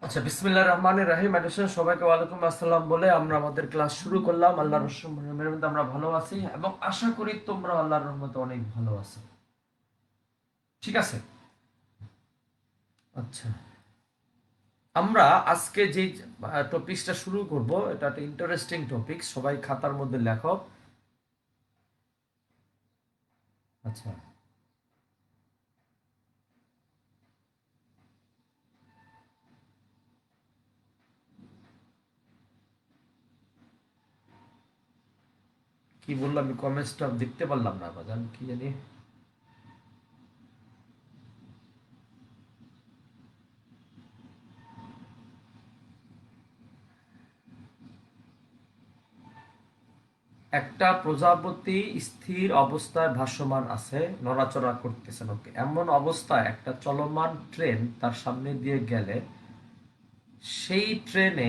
আচ্ছা, বিসমিল্লাহির রহমানির রহিম। এডিশন সবাইকে ওয়ালাইকুম আসসালাম বলে আমরা আমাদের ক্লাস শুরু করলাম। আল্লাহর রহমতে আমরা ভালো আছি এবং আশা করি তোমরা আল্লাহর রহমতে অনেক ভালো আছো। ঠিক আছে। আচ্ছা, আমরা আজকে যে টপিকসটা শুরু করব এটা একটা ইন্টারেস্টিং টপিক, সবাই খাতার মধ্যে লেখো। আচ্ছা, কি বললাম আমি কমেন্টসটা দেখতে পারলাম না বাজান, কি জানি। একটা প্রজাপতি স্থির অবস্থায় ভাসমান আছে, নড়াচড়া করতেছে না। ওকে, এমন অবস্থায় একটা চলমান ট্রেন তার সামনে দিয়ে গেলে সেই ট্রেনে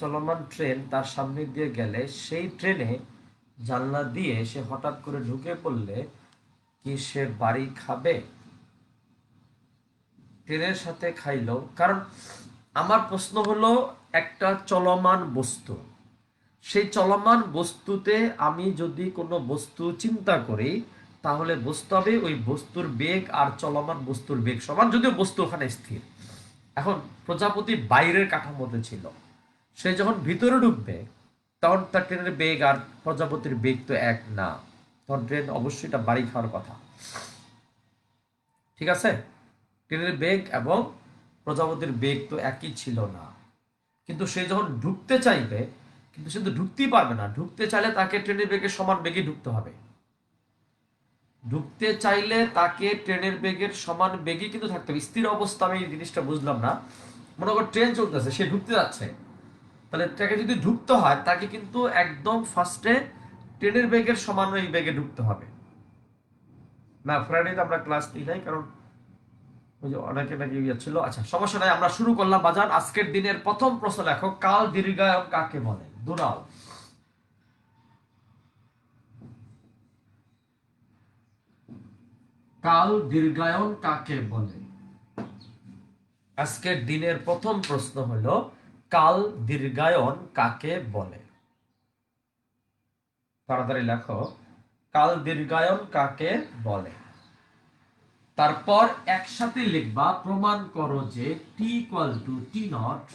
চলমান ট্রেন তার সামনে দিয়ে গেলে সেই ট্রেনে জানলা দিয়ে সে হঠাৎ করে ঢুকে পড়লে কি সে বাড়ি খাবে? ট্রেনের সাথে খাইলো, কারণ আমার প্রশ্ন হলো একটা চলমান বস্তু, সেই চলমান বস্তুতে আমি যদি কোনো বস্তু চিন্তা করি তাহলে বুঝতে হবে ওই বস্তুর বেগ আর চলমান বস্তুর বেগ সমান, যদিও বস্তু ওখানে স্থির। এখন প্রজাপতি বাইরের কাঠামোতে ছিল, সে যখন ভিতরে ঢুকবে তখন তার ট্রেনের বেগ আর প্রজাপতির বেগ তো এক না, তখন ট্রেন অবশ্যই এটা বাড়ি খাওয়ার কথা। ঠিক আছে, ট্রেনের বেগ এবং প্রজাপতির বেগ তো একই ছিল না। কিন্তু সে যখন ঢুকতে চাইবে, কিন্তু সে তো ঢুকতেই পারবে না। ঢুকতে চাইলে তাকে ট্রেনের বেগের সমান বেগে ঢুকতে হবে। ঢুকতে চাইলে তাকে ট্রেনের বেগের সমান বেগে কিন্তু থাকতে হবে। স্থির অবস্থা আমি এই জিনিসটা বুঝলাম না। মনে করো ট্রেন চলতেছে, সে ঢুকতে যাচ্ছে, তাহলে তাকে যদি ঢুকতে হয় তাকে কিন্তু একদম ফার্স্টে ট্রেনের বেগের সমান ওই বেগে ঢুকতে হবে। না, ফ্রাইডে তো আমরা ক্লাস নিই নাই, কারণ ওই যে অনেকে নাকি ইয়ে ছিল। আচ্ছা, সমস্যা নাই, আমরা শুরু করলাম। বাজান, আজকের দিনের প্রথম প্রশ্ন লেখো, কাল দীর্ঘায়ন কাকে বলে? দুরাও। কাল দীর্ঘায়ন কাকে বলে? আজকের দিনের প্রথম প্রশ্ন হলো, কাল দীর্ঘায়ন কাকে বলে? তাড়াতাড়ি লেখো, কাল দীর্ঘায়ন কাকে বলে। তারপর একসাথে লিখবা, প্রমাণ করো যে T equal to T not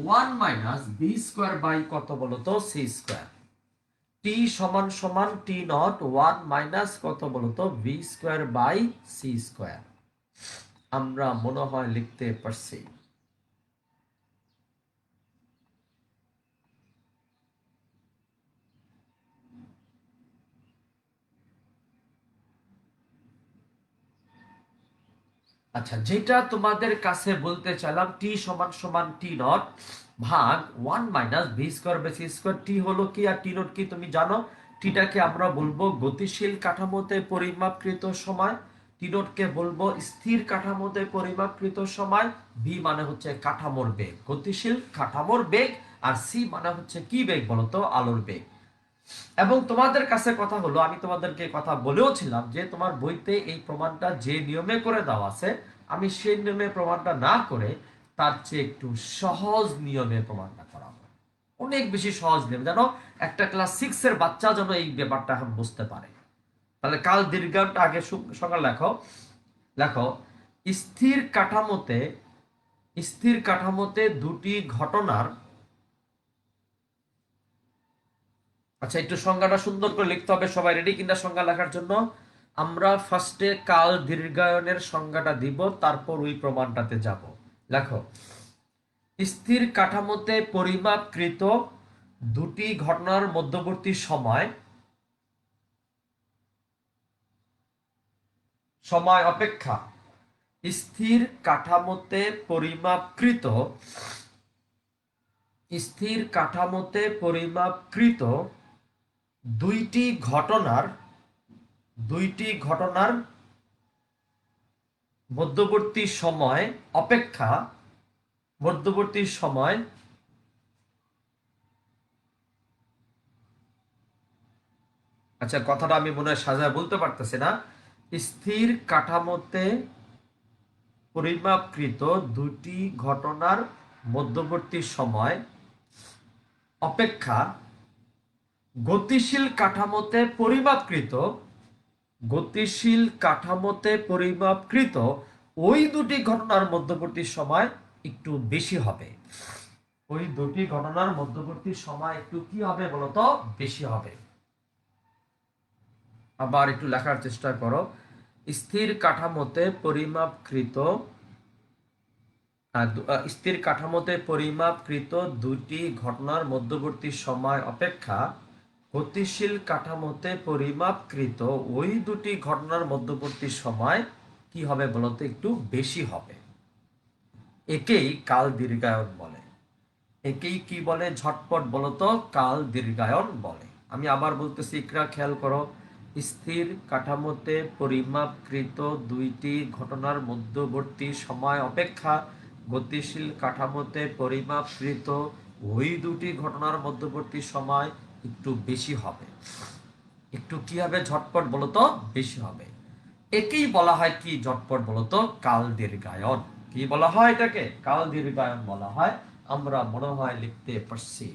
one minus B square by কত বলতো? C square. টি সমান সমান টি নট ওয়ান মাইনাস কত বলতো? B square by C square. আমরা মনে হয় লিখতে পারছি। আচ্ছা, যেটা তোমাদের কাছে বলতে চাইলাম, টি সমান সমান টি নট ভাগ one minus V square by C square. T হলো কি আর টি নট কি তুমি জানো? টিটাকে আমরা বলবো গতিশীল কাঠামোতে পরিমাপকৃত সময়, টি নটকে বলবো স্থির কাঠামোতে পরিমাপকৃত সময়। ভি মানে হচ্ছে কাঠামোর বেগ, গতিশীল কাঠামোর বেগ। আর সি মানে হচ্ছে কি বেগ বলতো? আলোর বেগ। এবং তোমাদের কাছে কথা হলো, আমি তোমাদেরকে কথা বলেও ছিলাম যে তোমার বইতে এই প্রমাণটা যে নিয়মে করে দেওয়া আছে, আমি সেই নিয়মে প্রমাণটা না করে তার চেয়ে একটু সহজ নিয়মে প্রমাণটা করাবো। অনেক বেশি সহজ নিয়ম, যেন একটা ক্লাস 6 এর বাচ্চা যেন এই ব্যাপারটা এখন বুঝতে পারে। তাহলে কাল দীর্ঘায়নটা আগে সকাল লেখো। লেখো, স্থির কাঠামোতে স্থির কাঠামোতে দুটি ঘটনার। আচ্ছা, একটু সংজ্ঞাটা সুন্দর করে লিখতে হবে। সবাই রেডি কিনা সংজ্ঞা লেখার জন্য? আমরা ফার্স্টে কাল দীর্ঘায়নের সংজ্ঞাটা দিব, তারপর ওই প্রমাণটাতে যাব। লেখো, স্থির কাঠামোতে পরিমাপকৃত দুটি ঘটনার মধ্যবর্তী সময় সময় অপেক্ষা স্থির কাঠামোতে পরিমাপকৃত স্থির কাঠামোতে পরিমাপকৃত দুইটি ঘটনার দুইটি ঘটনার মধ্যবর্তী সময় অপেক্ষা মধ্যবর্তী সময় আচ্ছা, কথাটা আমি মনে হয় সাজায় বলতে পারতেছি না। স্থির কাঠামোতে পরিমাপকৃত দুটি ঘটনার মধ্যবর্তী সময় অপেক্ষা গতিশীল কাঠামোতে পরিমাপকৃত ওই দুটি ঘটনার মধ্যবর্তী সময় একটু বেশি হবে। ওই দুটি ঘটনার মধ্যবর্তী সময় একটু কি হবে বলতো, বেশি হবে। আবার একটু লেখার চেষ্টা করো। স্থির কাঠামোতে পরিমাপকৃত দুটি ঘটনার মধ্যবর্তী সময় অপেক্ষা গতিশীল কাঠামোতে পরিমাপকৃত ওই দুটি ঘটনার মধ্যবর্তী সময় কি হবে বলতো, একটু বেশি হবে। একেই কাল দীর্ঘায়ন বলে। একেই কি বলে ঝটপট বলতো, কাল দীর্ঘায়ন বলে। আমি আবার বলতেছি, ইকরা খেয়াল করো। স্থির কাঠামোতে পরিমাপকৃত দুইটি ঘটনার মধ্যবর্তী সময় অপেক্ষা গতিশীল কাঠামোতে পরিমাপকৃত ওই দুটি ঘটনার মধ্যবর্তী সময় একটু বেশি হবে। একটু কি হবে ঝটপট বলতো, বেশি হবে। একেই বলা হয় কি ঝটপট বলতো, কাল দীর্ঘায়ন। কি বলা হয় এটাকে? কাল দীর্ঘায়ন বলা হয়। আমরা মনে হয় লিখতে পারছি।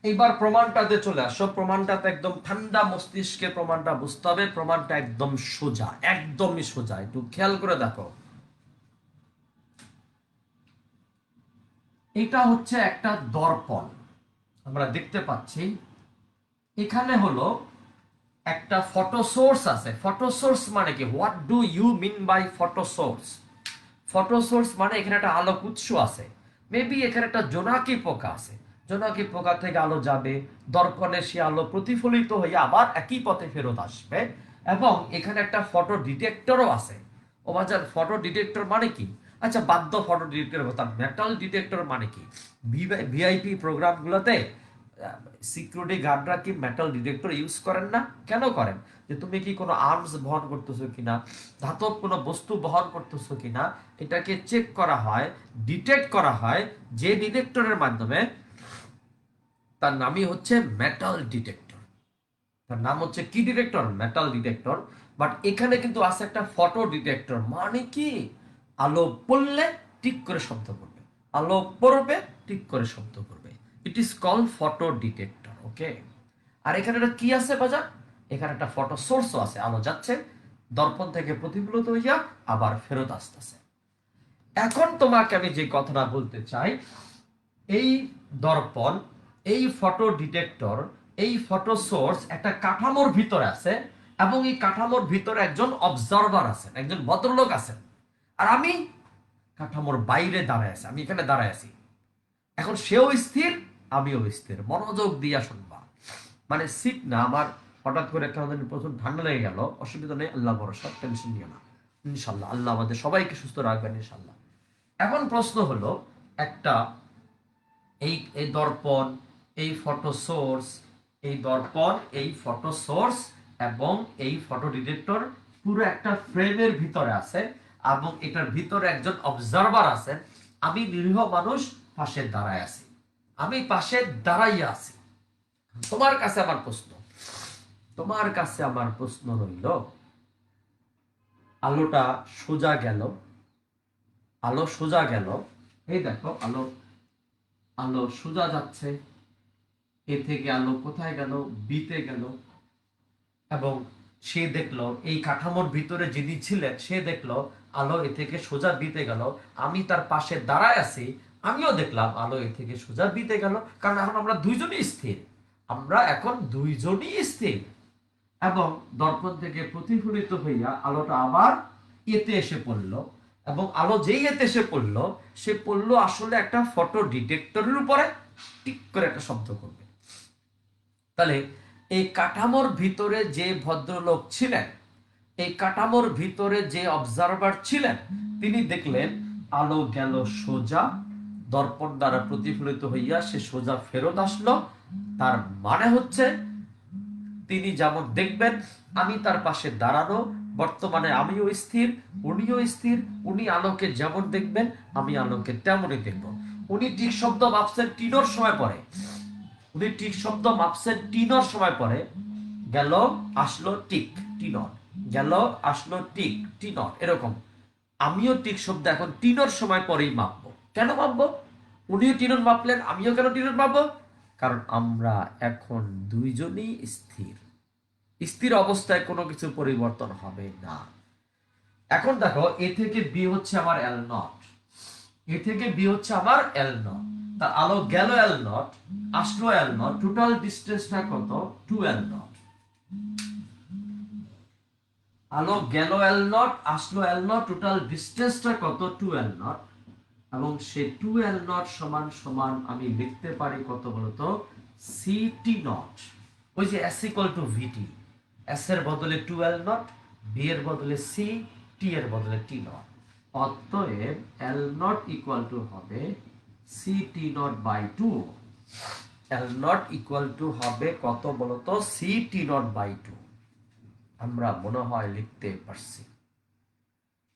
এইবার প্রমাণটাতে চলে আসো। প্রমাণটাতে একদম ঠান্ডা মস্তিষ্কে প্রমাণটা বুঝতে হবে। প্রমাণটা একদম সোজা, একদমই সোজা। একটু খেয়াল করে দেখো। এটা হচ্ছে একটা দর্পণ। আমরা দেখতে পাচ্ছি এখানে হলো একটা ফটো সোর্স আছে। ফটো সোর্স মানে কি? What do you mean by photo source? Photo source মানে এখানে একটা আলোক উৎস আছে। মেবি এখানে একটা জোনাকি পোকা আছে। জোনাকি পোকা থেকে আলো যাবে, দর্পণে সে আলো প্রতিফলিত হয়ে আবার একই পথে ফেরত আসবে। এবং এখানে একটা ফটো ডিটেক্টরও আছে। ও বাজার, ফটো ডিটেক্টর মানে কি? আচ্ছা, বাদ্য ফটো ডিটেক্টর কথা। মেটাল ডিটেক্টর মানে কি? ভিআইপি প্রোগ্রামগুলোতে সিকিউরিটি গার্ডরা কি মেটাল ডিটেক্টর ইউজ করেন না? কেন করেন? যে তুমি কি কোনো আর্মস বহন করতেছো কিনা, ধাতব কোনো বস্তু বহন করতেছো কিনা, এটাকে চেক করা হয়, ডিটেক্ট করা হয় যে ডিটেক্টরের মাধ্যমে। তার নামই হচ্ছে মেটাল ডিটেক্টর। তার নাম হচ্ছে কি ডিটেক্টর? Metal detector. বাট এখানে কিন্তু আছে একটা ফটো ডিটেক্টর। মানে কি? আলো পড়লে টিক করে শব্দ করবে, আলো পড়বে টিক করে শব্দ করবে। It is called photo detector. Okay. আর এখানে একটা কি আছে বাজার? এখানে একটা ফটো সোর্সও আছে। আলো যাচ্ছে, দর্পণ থেকে প্রতিফলিত হইয়া আবার ফেরত আসতেছে। এখন তোমাকে আমি যে কথাটা বলতে চাই, এই দর্পণ, এই ফটো ডিটেক্টর, এই ফটো সোর্স একটা কাঠামোর ভিতরে আছে। এবং এই কাঠামোর ভিতরে একজন অবজারভার আছেন, একজন ভদ্রলোক আছেন। আর আমি কাঠামোর বাইরে দাঁড়ায় আছি। আমি এখানে দাঁড়ায় আছি। এখন সেও স্থির, আমিও স্থির। মনোযোগ দিয়া শুনবা। মানে সিট না আমার, হঠাৎ করে কেন জানি প্রচুর ঠান্ডা লেগে গেল। অসুবিধা নেই, আল্লাহ ভরসা, টেনশন নিও না। ইনশাল্লাহ আল্লাহ আমাদের সবাইকে সুস্থ রাখবেন ইনশাল্লাহ। এখন প্রশ্ন হলো একটা, এই এই দর্পণ, এই ফটো সোর্স, এই দর্পণ, এই ফটো সোর্স এবং এই ফটো ডিটেক্টর পুরো একটা ফ্রেমের ভিতরে আছে। এবং এটার ভিতরে একজন অবজারভার আছেন। আমি নিরীহ মানুষ পাশে দাঁড়ায় আছি। আমি পাশে দাঁড়াইয়া আছি। তোমার কাছে আমার প্রশ্ন রইল, আলোটা সোজা গেল, আলো সোজা গেল। এই দেখো, আলো আলো সোজা যাচ্ছে। এ থেকে আলো কোথায় গেল? বিতে গেল। এবং সে দেখলো, এই কাঠামোর ভিতরে যিনি ছিলেন সে দেখলো আলো এ থেকে সোজা বিতে গেল। আমি তার পাশে দাঁড়ায় আছি, আমিও দেখলাম আলো এ থেকে সোজা বিতে গেল। কারণ এখন আমরা দুইজনই স্থির। এবং দর্পণ থেকে প্রতিফলিত হইয়া আলোটা আবার এতে এসে পড়লো। এবং আলো যেই এতে এসে পড়লো, সে পড়লো আসলে একটা ফটো ডিটেক্টরের উপরে, টিক করে একটা শব্দ করবে। তাহলে এই কাঠামোর ভিতরে যে ভদ্রলোক ছিলেন, এই কাঠামোর ভিতরে যে অবজারভার ছিলেন, তিনি দেখলেন আলো গেল সোজা, দর্পণ দ্বারা প্রতিফলিত হইয়া সে সোজা ফেরত আসলো। তার মানে হচ্ছে তিনি যেমন দেখবেন, আমি তার পাশে দাঁড়ানো, বর্তমানে আমিও স্থির, উনিও স্থির। উনি আলোকে যেমন দেখবেন, আমি আলোকে তেমনই দেখব। উনি ঠিক শব্দ মাপছেন টিনোর সময় পরে, উনি ঠিক শব্দ মাপছেন টিনোর সময় পরে, গেল আসলো টিক টিনর। গেল, আসলো টিক, টি নট, এরকম। আমিও টিক শব্দ এখন টি নট সময় পরেই মাপবো। কেন মাপবো? উনিও টি নট মাপলেন, আমিও কেন টি নট মাপবো? কারণ আমরা এখন দুইজনই স্থির। স্থির অবস্থায় কোনো কিছু পরিবর্তন হবে না। এখন দেখো, এ থেকে বি হচ্ছে আমার এল নট, এ থেকে বি হচ্ছে আমার এল নট। তা আলো গেল এল নট, আসলো এল নট, টোটাল ডিস্টেন্সটা কত? 2 এল নট। আলো গেল এল নট, আসলো এল নট, টোটাল ডিস্টেন্সটা কত? 2 এল নট। এবং সেই 2 এল নট সমান সমান আমি লিখতে পারি কত বলতো? C T naught. ওই যে S equal to VT, S এর বদলে 2 এল নট, বি এর বদলে সি, টি এর বদলে টি নট। অতএব এল নট ইকুয়াল টু হবে C T not by 2। L naught equal to হবে কত বলতো? C T not by 2। আমরা মনে হয় লিখতে পারছি।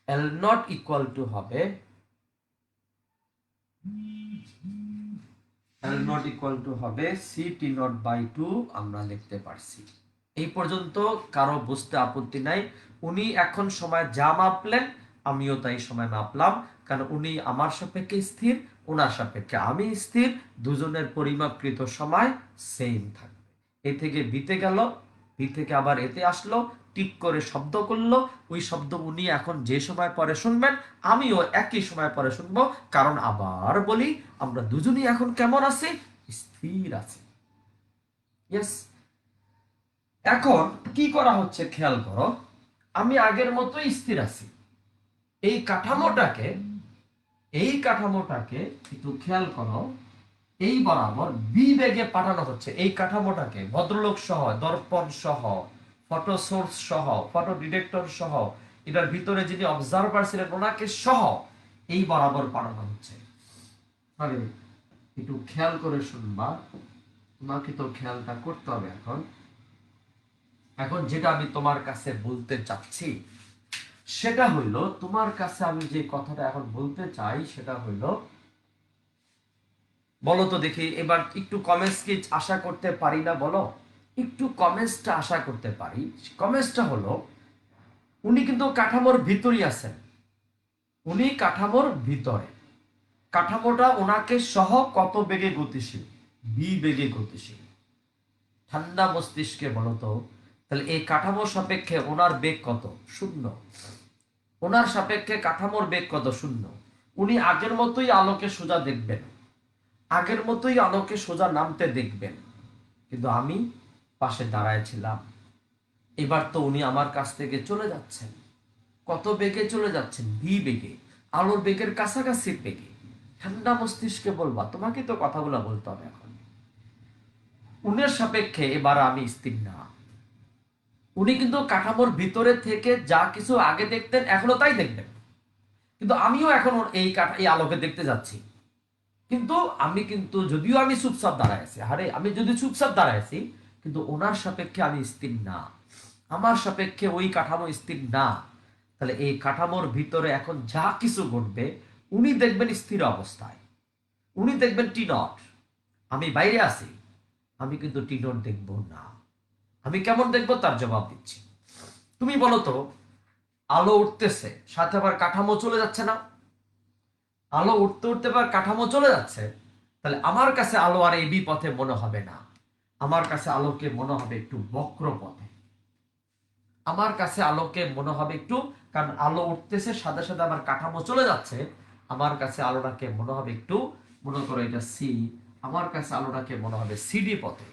এল নট ইকুয়াল টু হবে এল নট ইকুয়াল টু হবে সি টি নট বাই 2। আমরা লিখতে পারছি। এই পর্যন্ত কারো বুঝতে আপত্তি নাই? উনি এখন সময় যা মাপলেন, আমিও তাই সময় মাপলাম, কারণ উনি আমার সাপেক্ষে স্থির, ওনার সাপেক্ষে আমি স্থির, দুজনের পরিমাপকৃত সময় সেম থাকবে। এ থেকে বিতে গেল, বি থেকে আবার এতে আসলো, টিক করে শব্দ করলো, ওই শব্দ উনি এখন যে সময় পরে শুনবেন, আমিও একই সময় পরে শুনবো। কারণ আবার বলি, আমরা দুজনই এখন কেমন আছি? স্থির আছি। ইয়েস। এখন কি করা হচ্ছে খেয়াল করো, আমি আগের মতোই স্থির আছি। এই কাঠামোটাকে, এই কাঠামোটাকে একটু খেয়াল করো, এই বরাবর বি বেগে পাঠানো হচ্ছে। এই কাঠামোটাকে ভদ্রলোক সহ, দর্পণ সহ, ফটো সোর্স সহ, ফটো ডিটেক্টর সহ, এটার ভিতরে যিনি অবজারভার ছিলেন ওনাকে সহ এই বরাবর পাঠানো হচ্ছে। আরে একটু খেয়াল করে শুনবা, তোমাকে তো খেয়ালটা করতে হবে। এখন এখন যেটা আমি তোমার কাছে বলতে চাচ্ছি সেটা হইল, তোমার কাছে আমি যে কথাটা এখন বলতে চাই সেটা হইল, বলো তো দেখি এবার একটু কমেন্টস কি আশা করতে পারি না? বলো, একটু কমেন্টসটা আশা করতে পারি। কমেন্টসটা হলো, উনি কিন্তু কাঠামোর ভিতরই আছেন, উনি কাঠামোর ভিতরে, কাঠামোটা ওনাকে সহ কত বেগে গতিশীল? বি বেগে গতিশীল। ঠান্ডা মস্তিষ্কে বলো তো, তাহলে এই কাঠামোর সাপেক্ষে ওনার বেগ কত? 0। ওনার সাপেক্ষে কাঠামোর বেগ কত? 0। উনি আগের মতোই আলোকে সোজা দেখবেন, আগের মতোই আলোকে সোজা নামতে দেখবেন। কিন্তু আমি পাশে দাঁড়ায় ছিলাম, এবার তো উনি আমার কাছ থেকে চলে যাচ্ছেন। কত বেগে চলে যাচ্ছেন? ভি বেগে, আলোর বেগের কাছাকাছি বেগে। ঠান্ডা মস্তিষ্কে বলবা, তোমাকে তো কথাগুলো বলতে হবে। এখন উনের সাপেক্ষে এবার আমি স্থির না। উনি কিন্তু কাঠামোর ভিতরে থেকে যা কিছু আগে দেখতেন এখনো তাই দেখবেন, কিন্তু আমিও এখন এই আলোকে দেখতে যাচ্ছি। কিন্তু আমি কিন্তু, যদিও আমি চুপচাপ দাঁড়ায় আছি, আরে আমি যদি চুপচাপ দাঁড়ায় আছি, কিন্তু ওনার সাপেক্ষে আমি স্থির না, আমার সাপেক্ষে ওই কাঠামো স্থির না। তাহলে এই কাঠামোর ভিতরে এখন যা কিছু ঘটবে উনি দেখবেন স্থির অবস্থায়, উনি দেখবেন টি নট। আমি বাইরে আছি, আমি কিন্তু টি নট দেখবো না। আমি কেমন দেখবো তার জবাব দিচ্ছি। তুমি বলো তো, আলো উঠতেছে, সাথে আবার কাঠামো চলে যাচ্ছে না? আলো উঠতে উঠতে আবার কাঠামো চলে যাচ্ছে, তাহলে আমার কাছে আলো আর এবি পথে মনে হবে না, আমার কাছে আলোকে মনে হবে একটু বক্র পথে। আমার কাছে আলোকে মনে হবে একটু, কারণ আলো উঠতেছে সাথে সাথে আবার কাঠামো চলে যাচ্ছে, আমার কাছে আলোটাকে মনে হবে একটু, মনে করো এটা সি, আমার কাছে আলোটাকে মনে হবে সিডি পথে।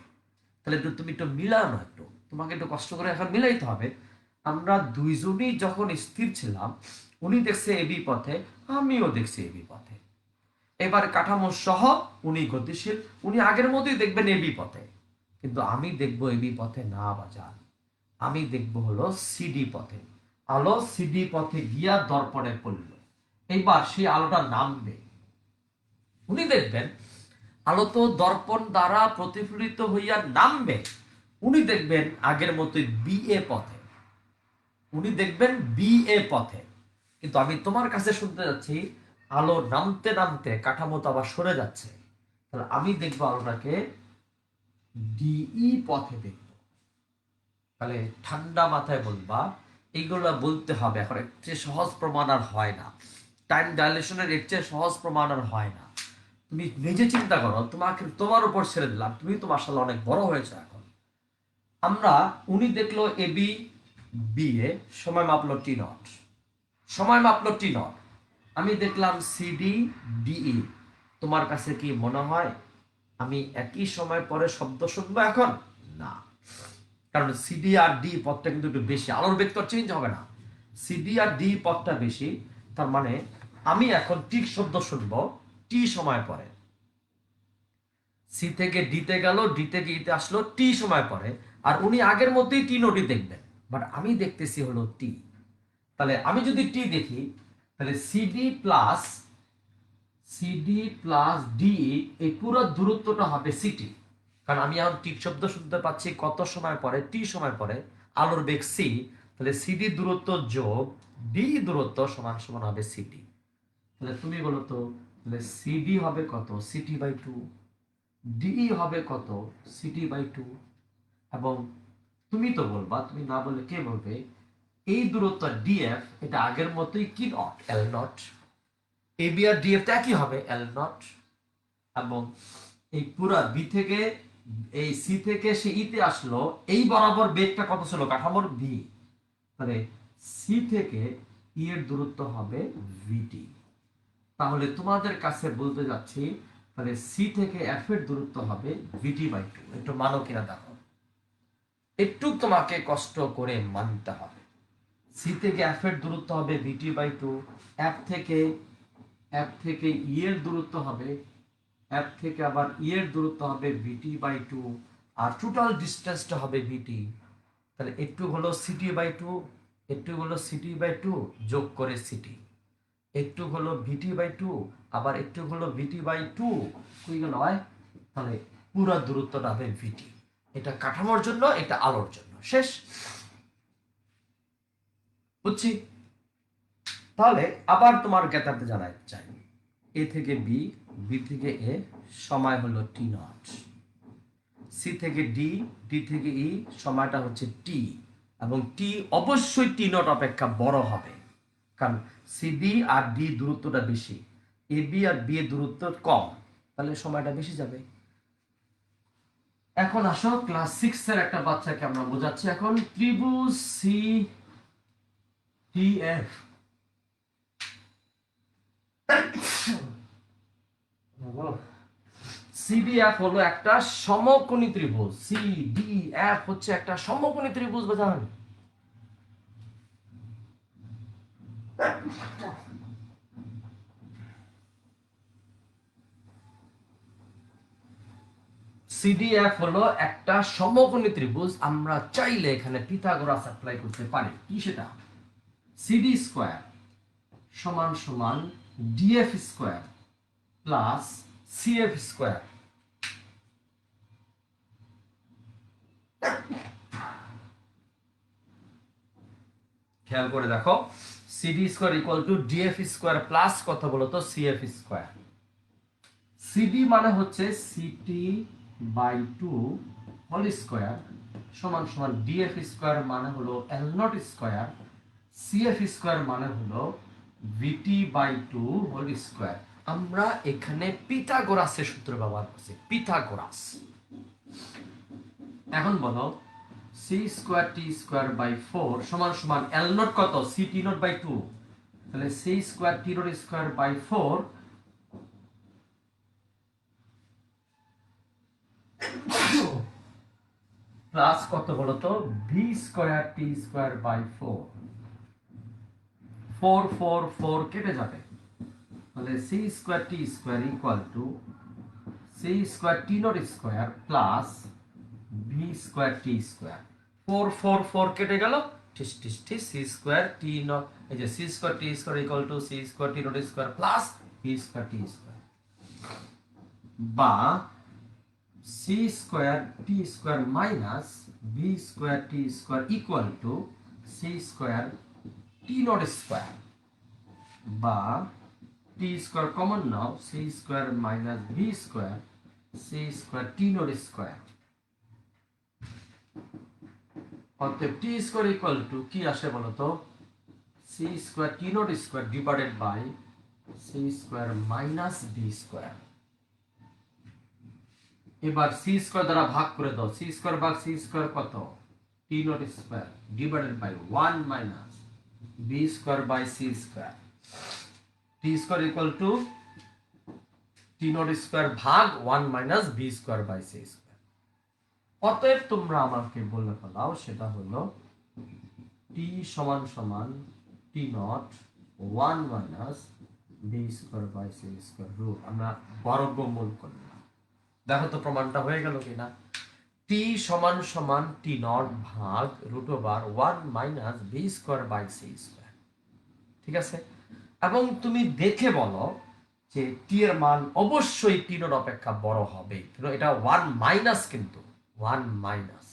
তাহলে তুমি একটু মিলানো, একটু তোমাকে একটু কষ্ট করে এখন মিলাইতে হবে। আমরা দুইজনই যখন স্থির ছিলাম, উনি দেখছে এবি পথে, আমিও দেখছি এবি পথে। এবার কাঠামো সহ উনি গতিশীল, উনি আগের মতোই দেখবেন এবি পথে, কিন্তু আমি দেখবো এবি পথে না বাজার, আমি দেখবো হলো সিডি পথে। আলো সিডি পথে গিয়া দর্পণে পড়ল, এইবার সেই আলোটা নামবে। উনি দেখবেন আলো তো দর্পণ দ্বারা প্রতিফলিত হইয়া নামবে, উনি দেখবেন আগের মতোই বি এ পথে, উনি দেখবেন বি এ পথে। কিন্তু আমি তোমার কাছে শুনতে যাচ্ছি, আলো নামতে নামতে কাঠামো তো আবার সরে যাচ্ছে, তাহলে আমি দেখবো আলোটাকে ডিই পথে দেখবো। তাহলে ঠান্ডা মাথায় বলবা, এইগুলো বলতে হবে। এখন এর চেয়ে সহজ প্রমাণ আর হয় না, টাইম ডাইলেশনের এর চেয়ে সহজ প্রমাণ আর হয় না। তুমি নিজে চিন্তা করো, তোমার উপর ছেড়ে দিলাম, তুমি তো মাশাআল্লাহ অনেক বড় হয়েছে এখন। উনি দেখলো এ বি, বি এ সময় মাপলো টি নট, সময় মাপলো টি নট। আমি দেখলাম সিডি ডিই। তোমার কাছে কি মনে হয় আমি একই সময় পরে শব্দ শুনবো এখন? না, কারণ সিডি আর ডি পথটা কিন্তু একটু বেশি, আলোর বেগ তো চেঞ্জ হবে না, সিডি আর ডি পথটা বেশি। তার মানে আমি এখন ঠিক শব্দ শুনবো টি সময় পরে। সি থেকে ডিতে গেল, ডি থেকে ইতে আসলো টি সময় পরে। আর উনি আগের মধ্যেই টি নোটি দেখবেন, বাট আমি দেখতেছি হলো টি। তাহলে আমি যদি টি দেখি, তাহলে সিডি প্লাস ডি, এই পুরো দূরত্বটা হবে সিটি। কারণ আমি এখন টি শব্দ শুনতে পাচ্ছি কত সময় পরে? টি সময় পরে, আলোর বেগ সি। তাহলে সিডি দূরত্ব যোগ ডি দূরত্ব সমান সমান হবে সিটি। তাহলে তুমি বলো তো, তাহলে সিডি হবে কত? CT by two. ডিই হবে কত? CT by two. এবং তুমি তো বলবা, তুমি না বললে কে বলবে, এই দূরত্ব ডিএফ এটা আগের মতোই কি নট, এল নট। এবি আর ডিএফ টা একই হবে, এল নট। এবং এই পুরা বি থেকে, এই সি থেকে সে ইতে আসলো, এই বরাবর বেগটা কত ছিল কাঠামোর? ভি। তাহলে সি থেকে ই এর দূরত্ব হবে ভিটি। তাহলে তোমাদের কাছে বলতে যাচ্ছি, তাহলে সি থেকে এফ এর দূরত্ব হবে ভিটি বাই টু। একটু মানো কিনা দেখো, একটু তোমাকে কষ্ট করে মানতে হবে। সি থেকে এফ এর দূরত্ব হবে ভিটি বাই টু। এফ থেকে ই এর দূরত্ব হবে, এফ থেকে আবার ই এর দূরত্ব হবে ভিটি বাই টু। আর টোটাল ডিস্টেন্সটা হবে ভিটি। তাহলে একটু হলো সিটি বাই টু, একটু হলো সিটি বাই টু যোগ করে সিটি, একটু হলো ভিটি বাই টু, আবার একটু হলো ভিটি বাই টু, হয়ে গেল হয়। তাহলে পুরো দূরত্বটা হবে ভিটি। এটা কাঠামোর জন্য, এটা আলোর জন্য। শেষ, বুঝছি। তাহলে আবার তোমার জ্ঞাতার্থে জানাতে চাই, এ থেকে বি, বি থেকে এ সময় হলো টি নট। সি থেকে ডি, ডি থেকে ই সময়টা হচ্ছে টি। এবং টি অবশ্যই টি নট অপেক্ষা বড় হবে, কারণ সিডি আর ডি দূরত্বটা বেশি, এ বি আর বি এর দূরত্ব কম, তাহলে সময়টা বেশি যাবে। এখন আসো ক্লাস 6 এর একটা বাচ্চাকে আমরা বোঝাচ্ছি। এখন ত্রিভুজ সি টি এফ, সিডিএফ হলো একটা সমকোণী ত্রিভুজ। সিডিএফ হচ্ছে একটা সমকোণী ত্রিভুজ, বোঝান। সিডিএফ হলো একটা সমকোণী ত্রিভুজ। আমরা চাইলে এখানে পিথাগোরাস অ্যাপ্লাই করতে পারি। কি সেটা? সিডি স্কয়ার সমান সমান DF square plus CF square. খেয়াল করে দেখো, CD square equal to DF square plus কত বলো তো? CF square. সিডি মানে হচ্ছে CT by two whole square সমান সমান ডিএফ স্কয়ার মানে হলো L naught square, CF square মানে হলো VT by two whole square. আমরা এখানে পিথাগোরাসের সূত্র ব্যবহার করছি, পিথাগোরাস। এখন বলো, C square T square by four সমান সমান এল নট কত? C T not by two. তাহলে C square T not square by four plus কত বলতো? V square T square by four. Four four four কেটে যাবে, তাহলে C square T square equal to C square T not square plus V square T square. Four four four কেটে গেল, ঠিস ঠিস ঠিস। সি স্কয়ার টি নট, এই যে C square T square equal to C square T not square plus V square T square, বা C square T square minus V square T square equal to C square T not square, বা T square common নাও, C square minus V square C square T not square. অতএব T square equal to কি আসে বলতো, C square T not square divided by C square minus B square. এবার C square দ্বারা ভাগ করে দাও, সি স্কোয়ার ভাগ সি স্কোয়ার কত, টি not square divided by 1 minus B square by C square. T square equal to T not square ভাগ 1 minus B square by C square. অতএব তোমরা আমাকে বলে ফেলাও, সেটা হলো টি সমান সমান T not 1 minus B square by C square root আমরা বর্গমূল করলাম। দেখো তো প্রমাণটা হয়ে গেল কিনা। টি সমান সমান টি নট ভাগ root over 1 minus B square by C square. ঠিক আছে, এবং তুমি দেখে বলো যে টি এর মান অবশ্যই টি নট অপেক্ষা বড় হবে, কিন্তু এটা 1 মাইনাস, কিন্তু 1 মাইনাস।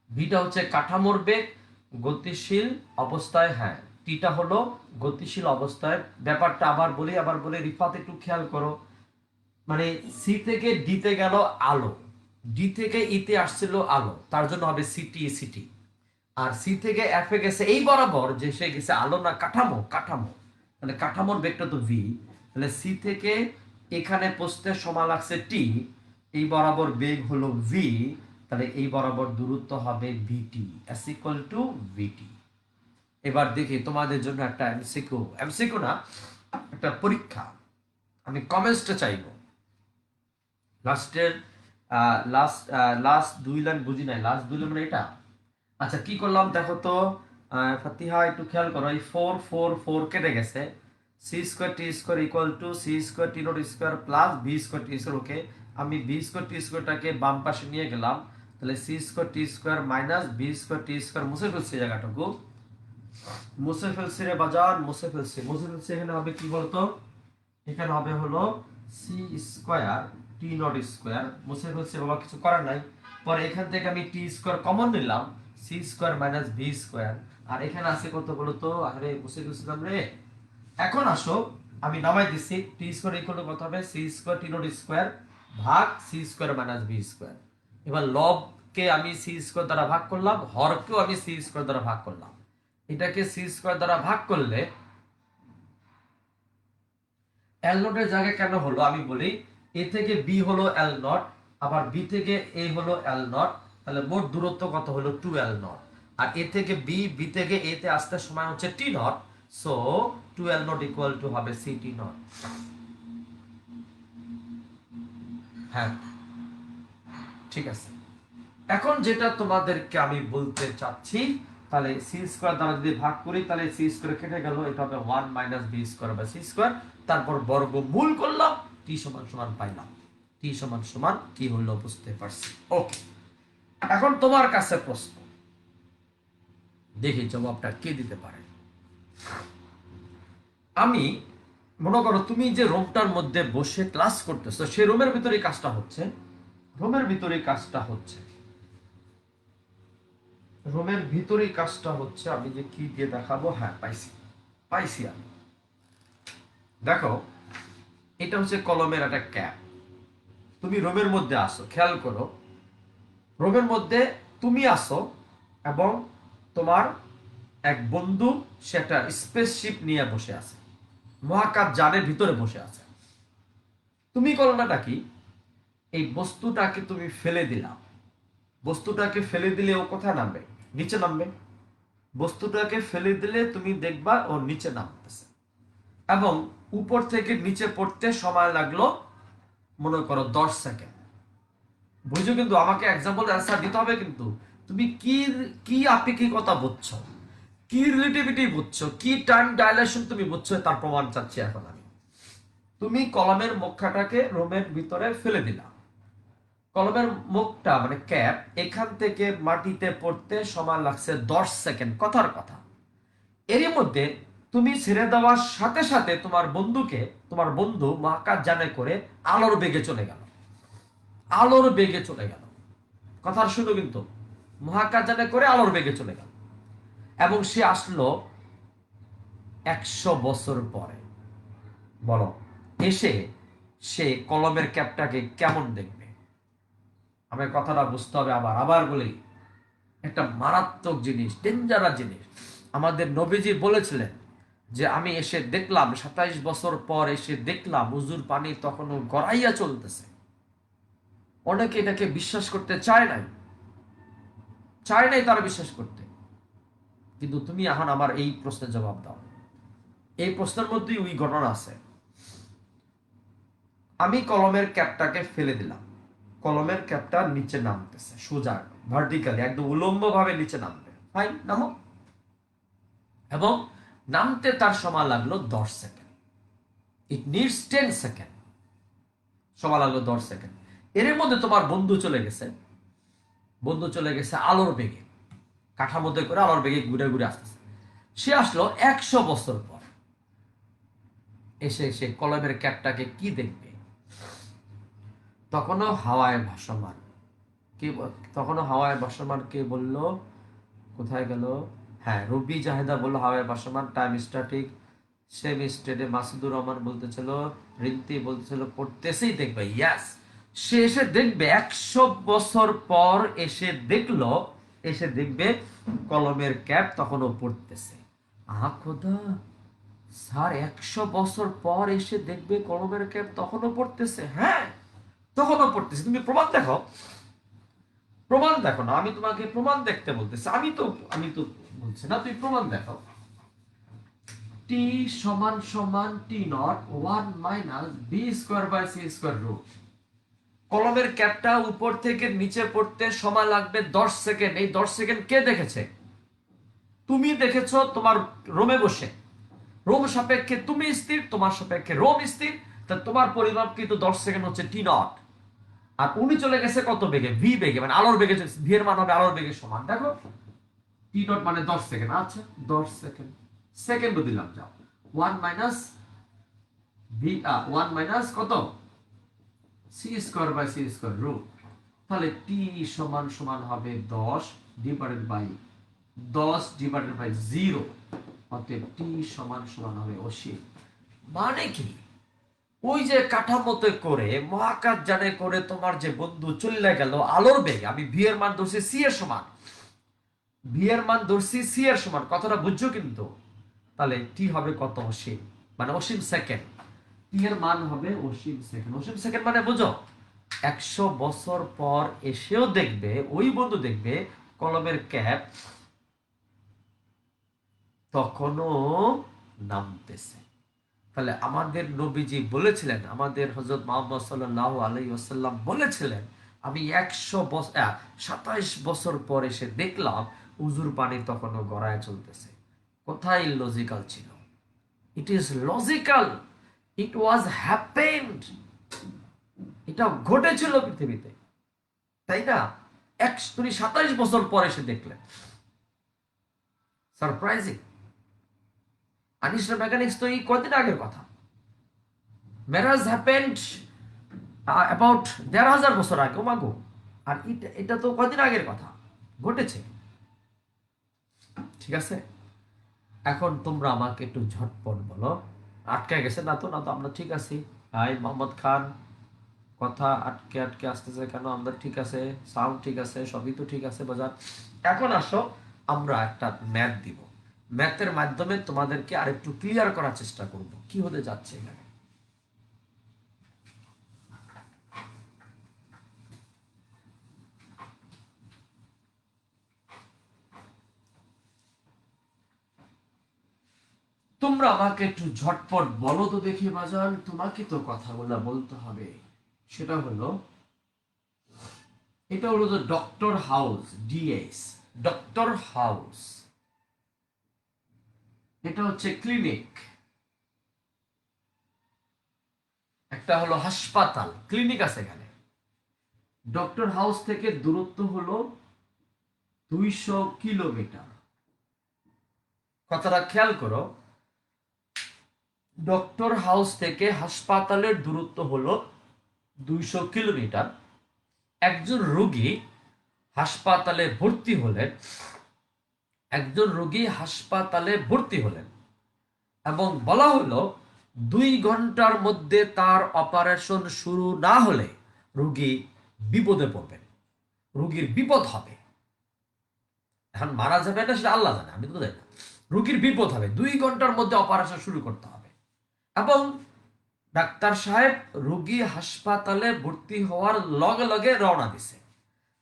ভিটা হচ্ছে কাঠামোর বেগ গতিশীল অবস্থায়, হ্যাঁ টিটা হলো গতিশীল অবস্থায়। ব্যাপারটা আবার বলি রিফাত একটু খেয়াল করো, মানে সি থেকে ডিতে গেল আলো, ডি থেকে ইতে আসছিল আলো, তার জন্য হবে সিটি সিটি। আর সি থেকে এফ এ গেছে এই বরাবর, যে সে গেছে আলো না কাঠামো, কাঠামো মানে কাঠামোর বেগটা তো ভি, তাহলে সি থেকে এখানে পৌঁছতে সময় লাগছে টি, এই বরাবর বেগ হলো ভি, তাহলে এই বরাবর দূরত্ব হবে ভিটি এস ইকুয়াল টু ভিটি। এবার দেখি তোমাদের জন্য একটা এমসিকিউ, এমসিকিউ না একটা পরীক্ষা, আমি কমেন্টসটা চাইবো। লাস্টের লাস্ট 2 লাইন বুঝি নাই, লাস্ট 2 লাইন মানে এটা। আচ্ছা কি করলাম দেখো তো, ফাতিহা একটু খেয়াল করো, এই 4 4 4 কেটে গেছে, C square T square equal to C square T not square plus B square T square. Okay, আমি বি স্কোয়ার টি স্কোয়ারটাকে বাম পাশে নিয়ে গেলাম, তাহলে C square T square minus B square T square মুছে ফেলছি, জায়গাটুকু মুছে ফেলছি রে বাজার, মুছে ফেলছি। এখানে হবে কি বলতো, এখানে হবে হলো C square T not square, মুছে ফেলছি বাবা, কিছু করার নাই। পরে এখান থেকে আমি টি স্কোয়ার কমন নিলাম, C square minus B square, আর এখানে আছে কত বলতো, আরে মুছে ফেলছিলাম রে। এখন আসো আমি নামাই দিচ্ছি, টি স্কোয়ার ইকুয়াল টু কত হবে, C square T not square ভাগ C square minus B square. এবার লবকে আমি সি স্কোয়ার দ্বারা ভাগ করলাম, হরকেও আমি সি স্কোয়ার দ্বারা ভাগ করলাম। এটাকে সি স্কোয়ার দ্বারা ভাগ করলে এল নটের জায়গায় কেন হলো আমি বলি, এ থেকে বি হলো এল নট, আবার বি থেকে এ হলো এল নট, তাহলে মোট দূরত্ব কত হলো 2 এল নট, আর এ থেকে বি, বি থেকে এ তে আসতে সময় হচ্ছে T naught, so 2 L naught equal to হবে সি টি নট। হ্যাঁ ঠিক আছে, এখন যেটা তোমাদেরকে আমি বলতে চাচ্ছি, তাহলে সি স্কোয়ার দ্বারা যদি ভাগ করি, তাহলে সি স্কোয়ার কেটে গেল, এটা হবে 1 minus B square by C square, তারপর বর্গমূল করলাম, টি সমান সমান পাইলাম, টি সমান সমান কি হলো বুঝতে পারছি। ওকে, এখন তোমার কাছে প্রশ্ন, দেখি জবাবটা কে দিতে পারে। আমি মনে করো তুমি যে রুমটার মধ্যে বসে ক্লাস করতেছো, সেই রুমের ভিতরে কাজটা হচ্ছে, রুমের ভিতরে কাজটা হচ্ছে, রুমের ভিতরে কাজটা হচ্ছে, আমি যে কি দিয়ে দেখাবো, হ্যাঁ পাইছি, পাইছি আমি। দেখো এটা হচ্ছে কলমের একটা ক্যাপ, তুমি রুমের মধ্যে আসো, খেয়াল করো রুমের মধ্যে তুমি আসো এবং তোমার এক বন্ধু, সে একটা স্পেসশিপ নিয়ে বসে আছে, মহাকাশ যানের ভিতরে বসে আছে। তুমি করোনাটা কি, এই বস্তুটাকে তুমি ফেলে দিলাম, বস্তুটাকে ফেলে দিলে ও কোথায় নামবে, নিচে নামবে। বস্তুটাকে ফেলে দিলে তুমি দেখবা ও নিচে নামতেছে, এবং উপর থেকে নিচে পড়তে সময় লাগলো মনে করো 10 সেকেন্ড। বুঝছো, কিন্তু আমাকে এক্সাম্পল অ্যান্সার দিতে হবে, কিন্তু তুমি কি কি আপেক্ষিকতা বুঝছো, কি রিলেটিভিটি বুঝছো, কি টাইম ডাইলেশন তুমি বুঝছো, তার প্রমাণ চাচ্ছি এখন আমি। তুমি কলমের মুখটাকে রুমের ভিতরে ফেলে দিলা, কলমের মুখটা মানে ক্যাপ এখান থেকে মাটিতে পড়তে সময় লাগছে 10 সেকেন্ড, কথার কথা। এরই মধ্যে তুমি ছেড়ে দেওয়ার সাথে সাথে তোমার বন্ধু মহাকাশ যানে করে আলোর বেগে চলে গেল, আলোর বেগে চলে গেল, কথা শুনো কিন্তু, মহাকাশ যানে করে আলোর বেগে চলে গেল, এবং সে আসলো 100 বছর পরে। বলো, এসে সে কলমের ক্যাপটাকে কেমন দেখবে? আমার কথাটা বুঝতে হবে, আবার বলি, একটা মারাত্মক জিনিস, ডেঞ্জারাস জিনিস। আমাদের নবীজি বলেছিলেন যে আমি এসে দেখলাম 27 বছর পর এসে দেখলাম উজুর পানি তখনও গড়াইয়া চলতেছে। অনেকে এটাকে বিশ্বাস করতে চায় নাই তারা বিশ্বাস করতে। কিন্তু তুমি এখন আমার এই প্রশ্নের জবাব দাও। এই প্রশ্নের মধ্যেই ওই ঘটনা আছে। আমি কলমের ক্যাপটাকে ফেলে দিলাম, কলমের ক্যাপটা নিচে নামতেছে সোজা, ভার্টিক্যালি, একদম উলম্ব ভাবে নিচে নামবে। ফাইন, নামো। এবং নামতে তার সময় লাগলো 10 সেকেন্ড। ইট নিডস 10 সেকেন্ড, সময় লাগলো 10 সেকেন্ড। এর মধ্যে তোমার বন্ধু চলে গেছে আলোর বেগে, কাঠার মধ্যে করে আলোর বেগে ঘুরে ঘুরে আসতেছে। সে আসলো 100 বছর পর। এসে কলমের ক্যাপটাকে কি দেখবে? তখনও হাওয়ায় ভাসমান। কে বলল? কোথায় গেল? হ্যাঁ, রবি জাহেদা বলল হাওয়ায় ভাসমান, টাইম স্ট্যাটিক। সেম স্টেটে মাসুদুর রহমান বলতেছিল, রিন্তি বলতেছিল পড়তেছেই দেখবে। ইয়াস, সে এসে দেখবে 100 বছর পর এসে দেখবে কলমের ক্যাপ তখনও পড়তেছে। খোদা, স্যার 100 বছর পর এসে দেখবে কলমের ক্যাপ তখনও পড়তেছে? হ্যাঁ, তখনও পড়তেছে। তুমি প্রমাণ দেখো না, আমি তোমাকে প্রমাণ দেখতে বলতেছি। আমি তো বলছি না, তুই প্রমাণ দেখো। টি সমান সমান T not 1 minus B square by C square root. কলমের ক্যাপটা উপর থেকে নিচে পড়তে সময় লাগবে 10 সেকেন্ড। এই 10 সেকেন্ড কে দেখেছে? তুমি দেখেছো তোমার রোমে বসে। রোম সাপেক্ষে তুমি স্থির, তোমার সাপেক্ষে রোম স্থির। তা তোমার পরিমাপ কিন্তু 10 সেকেন্ড হচ্ছে টি নট। আর উনি চলে গেছে কত বেগে? ভি বেগে, মানে আলোর বেগে। ভি এর মান হবে আলোর বেগের সমান। দেখো, টি নট মানে 10 সেকেন্ড। আচ্ছা, 10 সেকেন্ড, সেকেন্ডও দিলাম, যাও। 1 মাইনাস ভি, 1 মাইনাস কত? C square by C square root. তাহলে টি সমান সমান হবে 10 ডিভাইডেড বাই 0। অতএব টি সমান সমান হবে 80। মানে কি? ওই যে কাঠামোতে করে মহাকাশ যানে করে তোমার যে বন্ধু চলে গেল আলোর বেগে, আমি ভি এর মান ধরছি সি এর সমান, কথাটা বুঝছো কিন্তু? তাহলে টি হবে কত? অসীম, মানে অসীম সেকেন্ড। টি এর মান হবে অসীম সেকেন্ড। অসীম সেকেন্ড মানে বুঝো, 100 বছর পর এসেও দেখবে, ওই বন্ধু দেখবে কলমের ক্যাপ তখনও নামতেছে। তাহলে আমাদের নবীজি বলেছিলেন, আমাদের হযরত মুহাম্মদ সাল্লাল্লাহু আলাইহি ওয়াসাল্লাম বলেছিলেন, আমি 27 বছর পর এসে দেখলাম উজুর পানি তখনও গড়ায় চলতেছে। কোথায় লজিক্যাল ছিল? It is logical, it was happened. এটা ঘটেছিল পৃথিবীতে, তাই না? তুমি 27 বছর পর এসে দেখলেন। সারপ্রাইজিং। আনিশা মেকানিক্স তো এই কদিন আগের কথা। মেরাজ হ্যাপেন্ড অ্যাবাউট 1,500 বছর আগে। ও মাগো, আর এটা তো কদিন আগের কথা, ঘটেছে। ঠিক আছে, এখন তোমরা আমাকে একটু ঝটপট বলো, আটকে গেছে না তো? আমরা ঠিক আছি? হাই মোহাম্মদ খান, কথা আটকে আটকে আসতেছে কেন? আমরা ঠিক আছে, সাউন্ড ঠিক আছে, সবই তো ঠিক আছে বাজার। এখন আসো, আমরা একটা ম্যাথ দিব। ম্যাথের মাধ্যমে তোমাদেরকে আরেকটু ক্লিয়ার করার চেষ্টা করব কি হতে যাচ্ছে এখানে। তোমরা আমাকে একটু ঝটপট বলো তো দেখি বাজান, তোমাকে তো কথাগুলো বলতে হবে। সেটা হলো, এটা হলো যে doctor house, DS, doctor house. এটা হচ্ছে ক্লিনিক, একটা হলো হাসপাতাল। ক্লিনিক আছে এখানে। ডক্টর হাউস থেকে দূরত্ব হলো 200 কিলোমিটার। কথাটা খেয়াল করো, ডক্টর হাউস থেকে হাসপাতালের দূরত্ব হলো 200 কিলোমিটার। একজন রোগী হাসপাতালে ভর্তি হলেন এবং বলা হলো 2 ঘন্টার মধ্যে তার অপারেশন শুরু না হলে রোগী বিপদে পড়বেন, রোগীর বিপদ হবে। এখন মারা যাবে না সেটা আল্লাহ জানে, আমি তো জানি না। রুগীর বিপদ হবে, 2 ঘন্টার মধ্যে অপারেশন শুরু করতে হবে, এবং ডাক্তার সাহেব রুগী হাসপাতালে ভর্তি হওয়ার লগে লগে রওনা দিছে।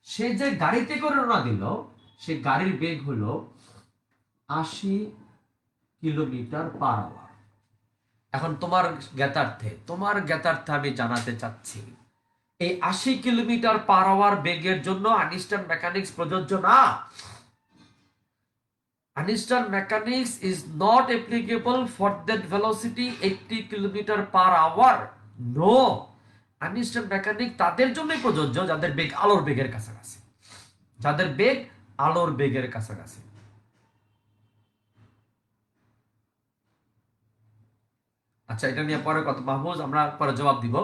সে যে গাড়িতে করে রওনা দিল, সে গাড়ির বেগ হলো 80 কিলোমিটার/আওয়ার। এখন তোমার জ্ঞাতার্থে আমি জানাতে চাচ্ছি, এই 80 কিলোমিটার/আওয়ার বেগের জন্য আইনস্টাইন মেকানিক্স প্রযোজ্য না। Einstein mechanics is not applicable for that velocity 80 kilometre hour. No, Einstein mechanics তাদের জন্যই প্রযোজ্য যাদের বেগ আলোর বেগের কাছাকাছি, যাদের বেগ আলোর বেগের কাছাকাছি। আচ্ছা, এটা নিয়ে পরে কত মাহফুজ, আমরা পরে জবাব দিব।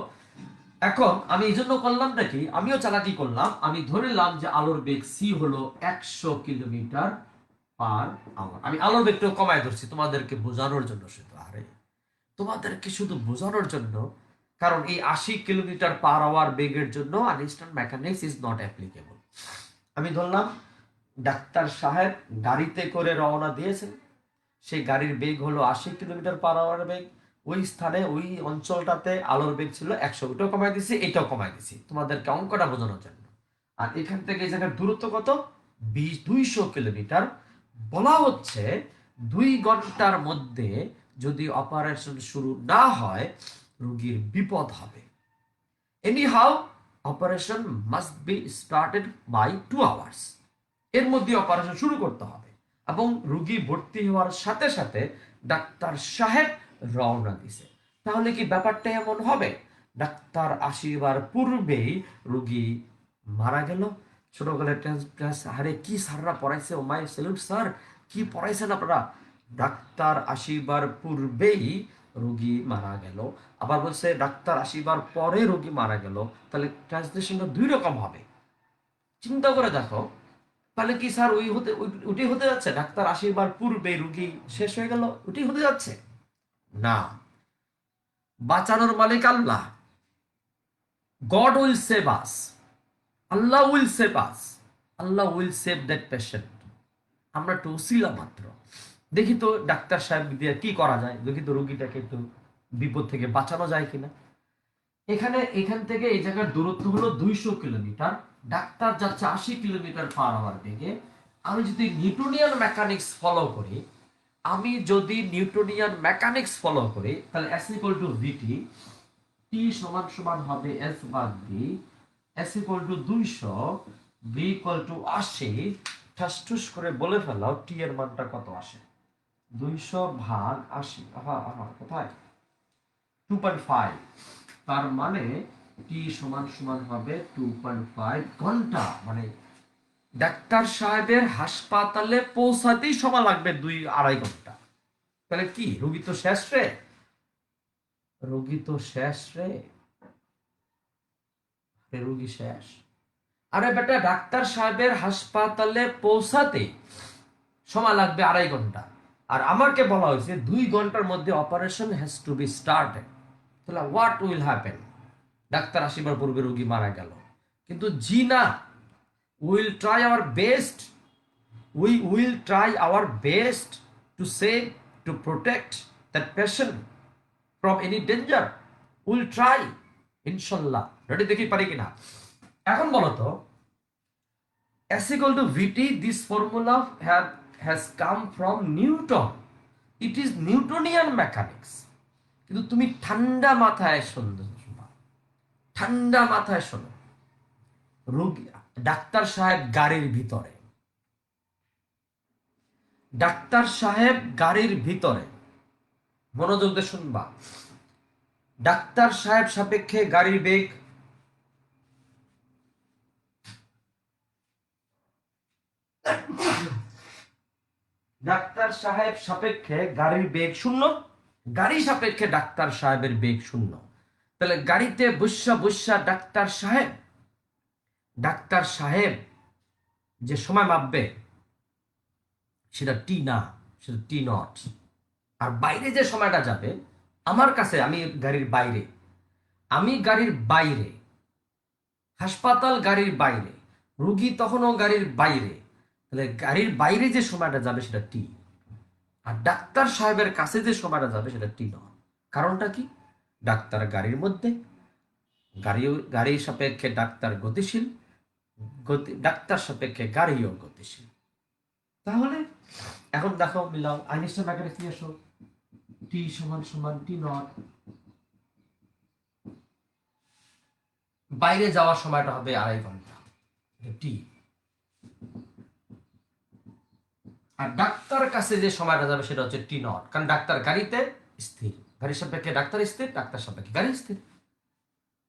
এখন আমি এই জন্য করলাম নাকি, আমিও চালাকি করলাম, আমি ধরে নিলাম যে আলোর বেগ সি হলো 100 কিলোমিটার/আওয়ার। আমি আলোর বেগটা কমায় ধরছি তোমাদেরকে বোঝানোর জন্য শুধু, আরে তোমাদেরকে শুধু বোঝানোর জন্য, কারণ এই 80 কিলোমিটার/আওয়ার বেগের জন্য Einstein mechanics is not applicable. আমি ধরলাম ডাক্তার সাহেব গাড়িতে করে রওনা দিয়েছেন, সেই গাড়ির বেগ হলো 80 কিলোমিটার/আওয়ার বেগ। ওই স্থানে ওই অঞ্চলটাতে আলোর বেগ ছিল 100, ওটাও কমাই দিছি, এটাও কমাই দিছি তোমাদেরকে অঙ্কটা বোঝানোর জন্য। আর এখান থেকে এই জায়গার দূরত্ব কত? 200 কিলোমিটার। বলা হচ্ছে 2 ঘন্টার মধ্যে যদি অপারেশন শুরু না হয় রোগীর বিপদ হবে। Anyhow operation must be started by 2 hours. এর মধ্যে অপারেশন শুরু করতে হবে, এবং রোগী ভর্তি হওয়ার সাথে সাথে ডাক্তার সাহেব রওনা দিছে। তাহলে কি ব্যাপারটা এমন হবে ডাক্তার আসিবার পূর্বেই রোগী মারা গেল? ছোটবেলায় আরে কি স্যাররা পড়াইছে, ও মাই স্যালুট স্যার, কি পড়াইছেন আপনারা। ডাক্তার আসিবার পূর্বেই রোগী মারা গেল, আবার বলছে ডাক্তার আসিবার পরে রোগী মারা গেল। তাহলে ট্রান্সলেশনটা 2 রকম হবে। চিন্তা করে দেখো, তাহলে কি স্যার ওইটি হতে যাচ্ছে ডাক্তার আসিবার পূর্বে রোগী শেষ হয়ে গেল, ওইটি হতে যাচ্ছে না। বাঁচানোর মালিক Allah. God will save us, Allah will save us, Allah will save that patient. আমরা একটু উসিলা মাত্র। দেখি তো ডাক্তার সাহেব দিয়ে কি করা যায়, দেখি তো রোগীটাকে একটু বিপদ থেকে বাঁচানো যায় কিনা। এখান থেকে এই জায়গার দূরত্ব হলো 200 কিলোমিটার, ডাক্তার যাচ্ছে 80 কিলোমিটার/আওয়ার বেগে। আমি যদি নিউটনিয়ান মেকানিক্স ফলো করি, তাহলে S = VT, T সমান হবে S/B, S = 200, B = 80। ঠাসঠুস করে বলে ফেলাও T এর মানটা কত আসে। 200/80, কোথায়? 2.5। তার মানে T সমান হবে 2.5 ঘন্টা। মানে ডাক্তার সাহেবের হাসপাতালে পৌঁছাতেই সময় লাগবে 2-2.5 ঘন্টা। তাহলে কি রোগী তো শেষ রে, রোগী তো শেষ রে, রোগী শেষ। আরে বেটা, ডাক্তার সাহেবের হাসপাতালে পৌঁছাতে সময় লাগবে 2.5 ঘন্টা, আর আমাকে বলা হয়েছে 2 ঘন্টার মধ্যে operation has to B started. তাহলে হোয়াট উইল হ্যাপেন? ডাক্তার আসিবার পূর্বে রোগী মারা গেল, কিন্তু জি না, will try our best, we will try our best to save, to protect that patient from any danger. We'll try, ইনশাল্লাহ। রেডি, দেখি পারি কিনা। এখন বলো তো, S = VT, this formula has come from Newton. It is Newtonian mechanics. কিন্তু তুমি ঠান্ডা মাথায় শোনো, ঠান্ডা মাথায় শোনো। রোগী, ডাক্তার সাহেব গাড়ির ভিতরে, ডাক্তার সাহেব গাড়ির ভিতরে, মনোযোগ দিয়ে শুনবা। ডাক্তার সাহেব সাপেক্ষে গাড়ির বেগ, ডাক্তার সাহেব সাপেক্ষে গাড়ির বেগ 0, গাড়ি সাপেক্ষে ডাক্তার সাহেবের বেগ 0। তাহলে গাড়িতে বসা ডাক্তার সাহেব যে সময় মাপবে সেটা টি না, সেটা টি নট। আর বাইরে যে সময়টা যাবে, আমার কাছে, আমি গাড়ির বাইরে, হাসপাতাল গাড়ির বাইরে, রোগী তখনও গাড়ির বাইরে। তাহলে গাড়ির বাইরে যে সময়টা যাবে সেটা টি, আর ডাক্তার সাহেবের কাছে যে সময়টা যাবে সেটা টি নট। কারণটা কি? ডাক্তার গাড়ির মধ্যে, গাড়ির সাপেক্ষে ডাক্তার গতিশীল, ডাক্তার সাপেক্ষে গাড়িও গতিশীল। তাহলে এখন দেখো, মিলাও আইনস্টাইন মেকানিক্স নিয়ে আসো। টি সমান সমান টি নট, বাইরে যাওয়ার সময়টা হবে 2.5 ঘন্টা টি, আর ডাক্তার কাছে যে সময়টা যাবে সেটা হচ্ছে টি নট, কারণ ডাক্তার গাড়িতে স্থির, গাড়ির সাপেক্ষে ডাক্তার স্থির, ডাক্তার সাপেক্ষে গাড়ি স্থির।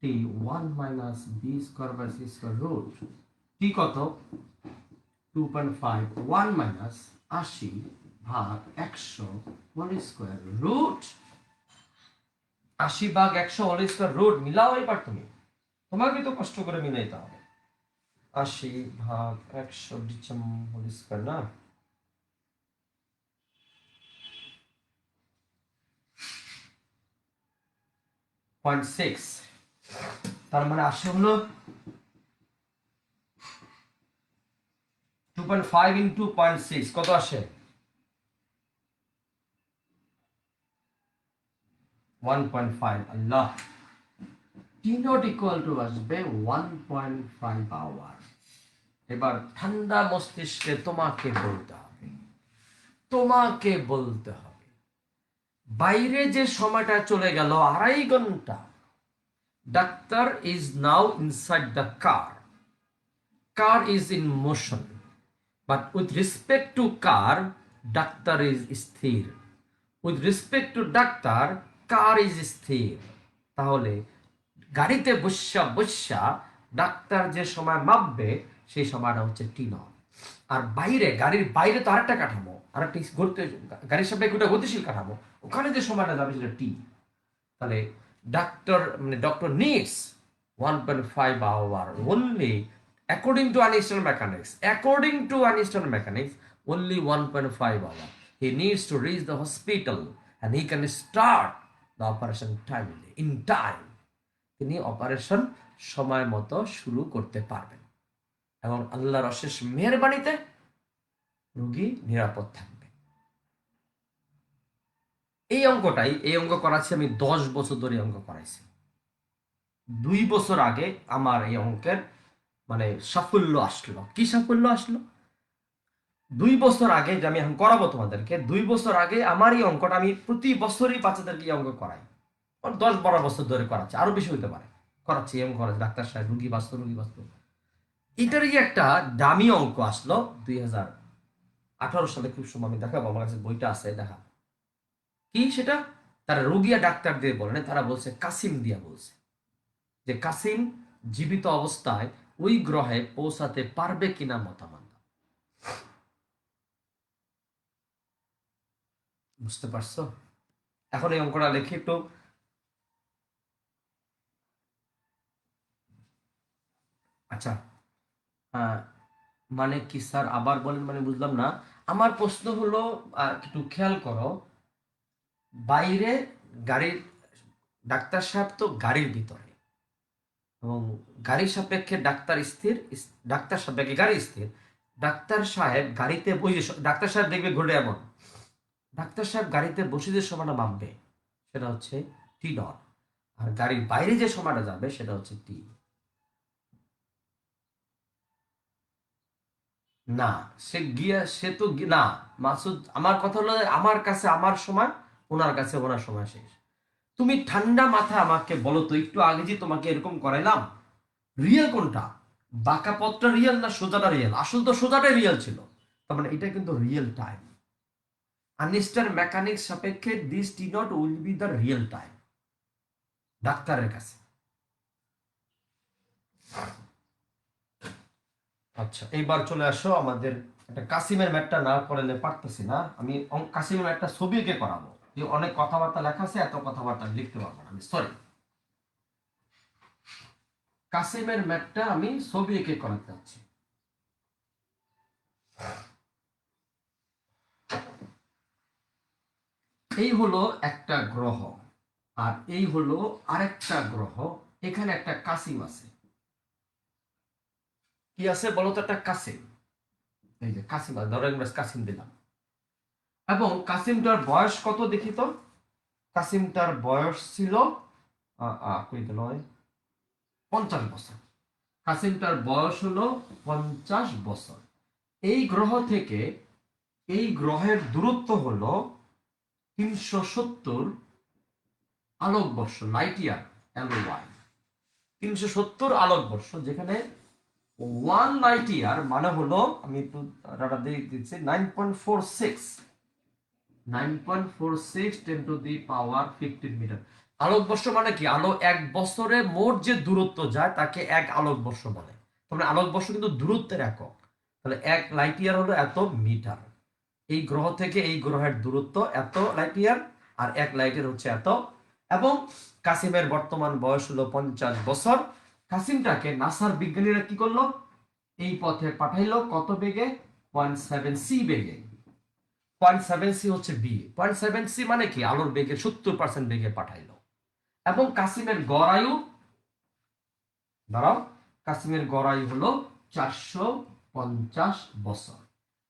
T 1 minus B square by C square root T কত? 2.5, 1 মাইনাস 80 ভাগ 100 হোল স্কোয়ার রুট 80 ভাগ 100 হোল স্কোয়ার রুট। মিলাও এবার তুমি, তোমাকে তো কষ্ট করে মিলাইতে হবে। 80 ভাগ 100 ডিচম হোল স্কোয়ার না, পয়েন্ট 6, তার মানে 80 হলো 2.5 ইন্টু 0.6, কত আসে? 1.5। আল্লাহ, টি নট ইকুয়াল টু আসবে 1.5 আওয়ার। এবার ঠান্ডা মস্তিষ্কে তোমাকে বলতে হবে, তোমাকে বলতে হবে বাইরে যে সময়টা চলে গেল 2.5 ঘন্টা, doctor is now inside the car, car is in motion, but with respect to car doctor is স্থির, with respect to doctor car is স্থির। তাহলে গাড়িতে বসা ডাক্তার যে সময় মাপবে সেই সময়টা হচ্ছে টি নট। আর বাইরে, গাড়ির বাইরে তো আরেকটা কাঠামো, আরেকটা গাড়ির সাপেক্ষে ওটা গতিশীল কাঠামো, ওখানে যে সময়টা যাবে সেটা টি। তাহলে doctor needs 1.5 hour only according to Einstein mechanics, according to Einstein mechanics only 1.5 hour he needs to reach the hospital and he can start the operation timely in time, তিনি অপারেশন সময় মতো শুরু করতে পারবেন এবং আল্লাহর অশেষ মেহেরবানিতে রোগী নিরাপদ থাকবে। এই অঙ্ক করাচ্ছি আমি 10 বছর ধরে অঙ্ক করাইছি। 2 বছর আগে আমার এই অঙ্কের সাফল্য আসলো। কি সাফল্য আসলো? 2 বছর আগে, যে আমি এখন করাবো তোমাদেরকে, 2 বছর আগে আমার এই অঙ্কটা আমি প্রতি বছরই বাচ্চাদেরকে এই অঙ্ক করাই। 10-12 বছর ধরে করাচ্ছি, আরো বেশি হতে পারে, করাচ্ছি এম করাচ্ছি, ডাক্তার সাহেব রুগী বাস্তব। এটারই একটা দামি অঙ্ক আসলো 2018 সালে, খুব সময় আমি দেখাবো, আমার কাছে বইটা আছে, দেখা কি সেটা। তারা রুগী আর ডাক্তার দিয়ে বলে, তারা বলছে কাসিম দিয়া বলছে যে কাসিম জীবিত অবস্থায় ওই গ্রহে পৌঁছাতে পারবে কিনা মতামত। বুঝতে পারছো? এখন এই অঙ্কটা লিখে একটু। আচ্ছা, মানে কি স্যার আবার বলেন, মানে বুঝলাম না। আমার প্রশ্ন হলো, একটু খেয়াল করো, বাইরে গাড়ির, ডাক্তার সাহেব তো গাড়ির ভিতরে, এবং গাড়ির সাপেক্ষে ডাক্তার স্থির, ডাক্তার সাপেক্ষে গাড়ি স্থির। ডাক্তার সাহেব গাড়িতে বসে, ডাক্তার সাহেব দেখবে ঘটে এমন, ডাক্তার সাহেব গাড়িতে বসে যে সময়টা মাপবে সেটা হচ্ছে টি নট, আর গাড়ির বাইরে যে সময়টা যাবে সেটা হচ্ছে টি। না, সে তো না মাসুদ, আমার কথা হলো আমার কাছে আমার সময়, ওনার কাছে ওনার সময় শেষ। তুমি ঠান্ডা মাথা আমাকে বলো তো, একটু আগে যে তোমাকে এরকম করাইলাম, রিয়েল কোনটা? বাঁকা পথটা রিয়েল না সোজাটা রিয়েল? আসল তো সোজাটাই রিয়েল ছিল, তার মানে এটা কিন্তু রিয়েল টাইম। আনস্টার মেকানিক্স সাপেক্ষে this T not will be the real time ডাক্তারের কাছে। আচ্ছা, এইবার চলে আসো আমাদের একটা কাসিমের ম্যাটটা না করলে পারতেছি না আমি, কাসিমের ম্যাটটা ছবি এঁকে করাবো। যে অনেক কথাবার্তা লেখা আছে, এত কথাবার্তা লিখতে পারবো না আমি, সরি। কাসিমের ম্যাটটা আমি ছবি এঁকে করাতে যাচ্ছি। এই হলো একটা গ্রহ, আর এই হলো আরেকটা গ্রহ, এখানে একটা কাসিম আছে। কি আছে বলো তো? একটা কাসিম। এই যে কাসিম, ধরো আমরা কাসিম দিলাম, এবং কাসিমটার বয়স কত দেখি তো। কাসিমটার বয়স ছিল কই গেল 50 বছর। কাসিমটার বয়স হলো 50 বছর। এই গ্রহ থেকে এই গ্রহের দূরত্ব হলো 370 আলোকবর্ষ, লাইট ইয়ার, LY 370 আলোকবর্ষ, যেখানে 1 লাইট ইয়ার মানে হলো, আমি একটু ডাটা দিয়ে দিচ্ছি, 9.46 10 টু দি পাওয়ার 15 মিটার। আলোকবর্ষ মানে কি, আলো 1 বছরে মোট যে দূরত্ব যায় তাকে 1 আলোকবর্ষ বলে। তাহলে আলোকবর্ষ কিন্তু দূরত্বের একক, তাহলে 1 লাইট ইয়ার হলো এত মিটার। এই গ্রহ থেকে এই গ্রহের দূরত্ব এত লাইট ইয়ার, আর 1 লাইটের হচ্ছে এত। এবং কাসিমের বর্তমান বয়স হলো 50 বছর। কাসিমটাকে নাসার বিজ্ঞানীরা কি করলো, এই পথে পাঠাইলো কত বেগে, 0.7 সি বেগে। 0.7 সি হচ্ছে বি, 0.7 সি মানে কি, আলোর বেগে 70% বেগে পাঠাইলো। এবং কাসিমের গড় আয়ু, দাঁড়াও, কাসিমের গড় আয়ু হলো 450 বছর।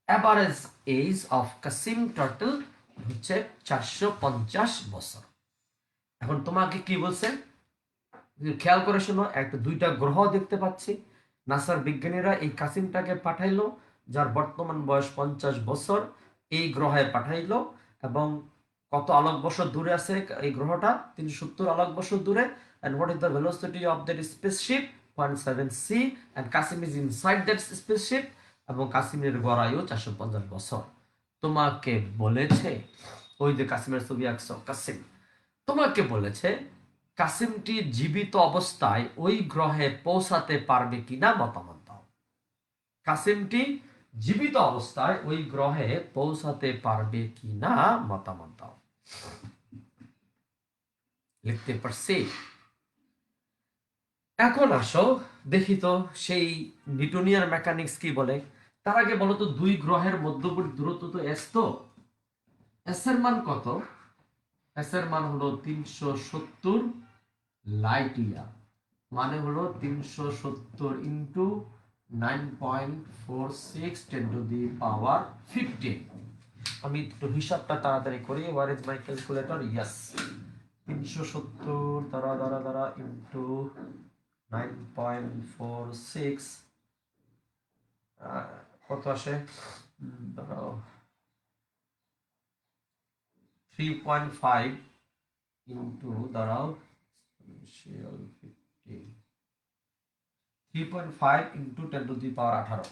অ্যাভারেজ এজ অফ কাসিম টার্টল হচ্ছে 450 বছর। এখন তোমাকে কি বলছে, খেয়াল করে শোনো, একটা দুইটা গ্রহ দেখতে পাচ্ছি। নাসার বিজ্ঞানীরা এই কাসিমটাকে পাঠাইলো, যার বর্তমান বয়স 50 বছর, এই গ্রহে পাঠাইলো। এবং কত আলোক বছর দূরে আছে এই গ্রহটা, 370 আলোক বছর দূরে। and what is the velocity of that spaceship, 0.7 c, and Qasim is inside that spaceship, এবং কাসিমের গড় আয়ু 450 বছর। তোমাকে বলেছে, ওই যে কাসিমের ছবি আঁকছো, কাসিম, তোমাকে বলেছে কাসিমটি জীবিত অবস্থায় ওই গ্রহে পৌঁছাতে পারবে কিনা মতামত দাও। কাসিমটি জীবিত অবস্থায় ওই গ্রহে পৌঁছাতে পারবে কিনা মতামত দাও। লিখতে পারছি? এখন আসো দেখি তো সেই নিউটনিয়ান মেকানিক্স কি বলে। তার আগে বলো তো, দুই গ্রহের মধ্যবর্তী দূরত্ব তো এস, তো এস এর মান কত? এস এর মান হলো 370 লাইট ইয়ার, মানে হলো 370 ইন্টু 9.46 10 টু দি পাওয়ার 15। আমি একটু হিসাবটা তাড়াতাড়ি করি। Where is my calculator? Yes, 370 দ্বারা দ্বারা দ্বারা ইন্টু 9.46 কত আসে, দাঁড়াও, 3.5 ইন্টু, দাঁড়াও, 3.5 into 10 to the power 18,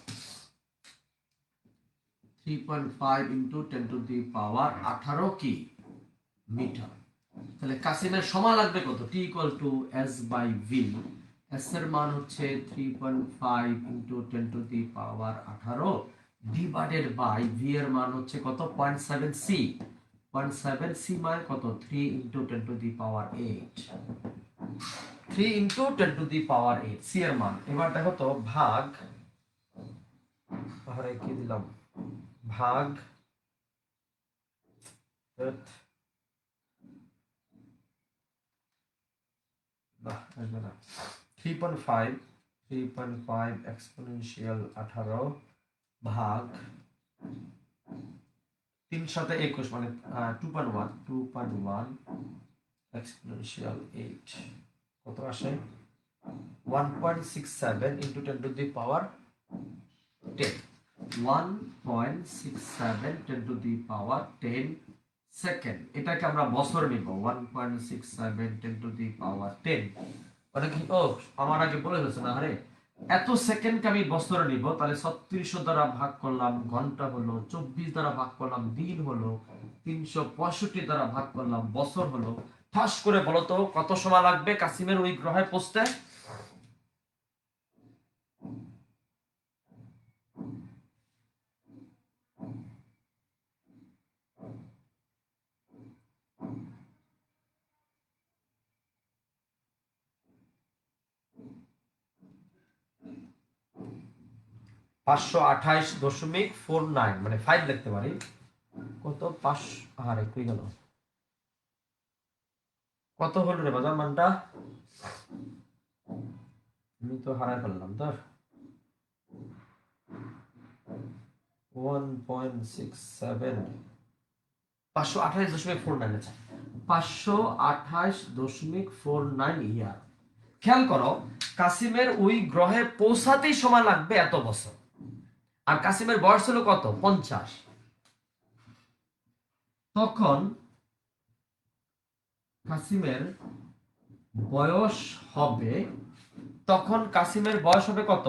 3.5 into 10 to the power 18 কি মিটার। তাহলে কাসিমের সময় লাগবে কত, T equal to S by V. S এর মান হচ্ছে 3.5 into 10 to the power 18 divided by V এর মান হচ্ছে কত, 0.7 সি। 0.7 সি মানে কত, 3 into 10 to the power 8, 3 into 10 to the power 8 C এর মান। এবার দেখো তো, ভাগ, তাহলে কি দিলাম, ভাগ 3.5 এক্সপোনেনশিয়াল 18 ভাগ 3 সাথে 21 মানে 2.1 এক্সপোনেনশিয়াল 8 কত আসে, 1.67 into 10 to the power 10, 1.67 10 to the power 10 second. এটাকে আমরা বছর নিব, 1.67 10 টু দি পাওয়ার 10 মানে কি, ও আমার আগে বলে গেছে না, আরে এত সেকেন্ডকে আমি বছর নিব, তাহলে 3600 দ্বারা ভাগ করলাম ঘন্টা হলো, 24 দ্বারা ভাগ করলাম দিন হলো, 365 দ্বারা ভাগ করলাম বছর হলো। ঠাস করে বলো তো কত সময় লাগবে কাসিমের ওই গ্রহে পৌঁছতে? পাঁচশো 28.49 মানে 5 লিখতে পারি। কত, 500, আরে কই গেল, কত হলো রে বাজার মানটা, আমি তো হারাই ফেললাম তো। 1.67 528.49 আছে 528.49 ইয়ার। খেয়াল করো, কাসিমের ওই গ্রহে পৌঁছাতেই সময় লাগবে এত বছর, আর কাসিমের বয়স হলো কত 50। তখন কাসিমের বয়স হবে, তখন কাসিমের বয়স হবে কত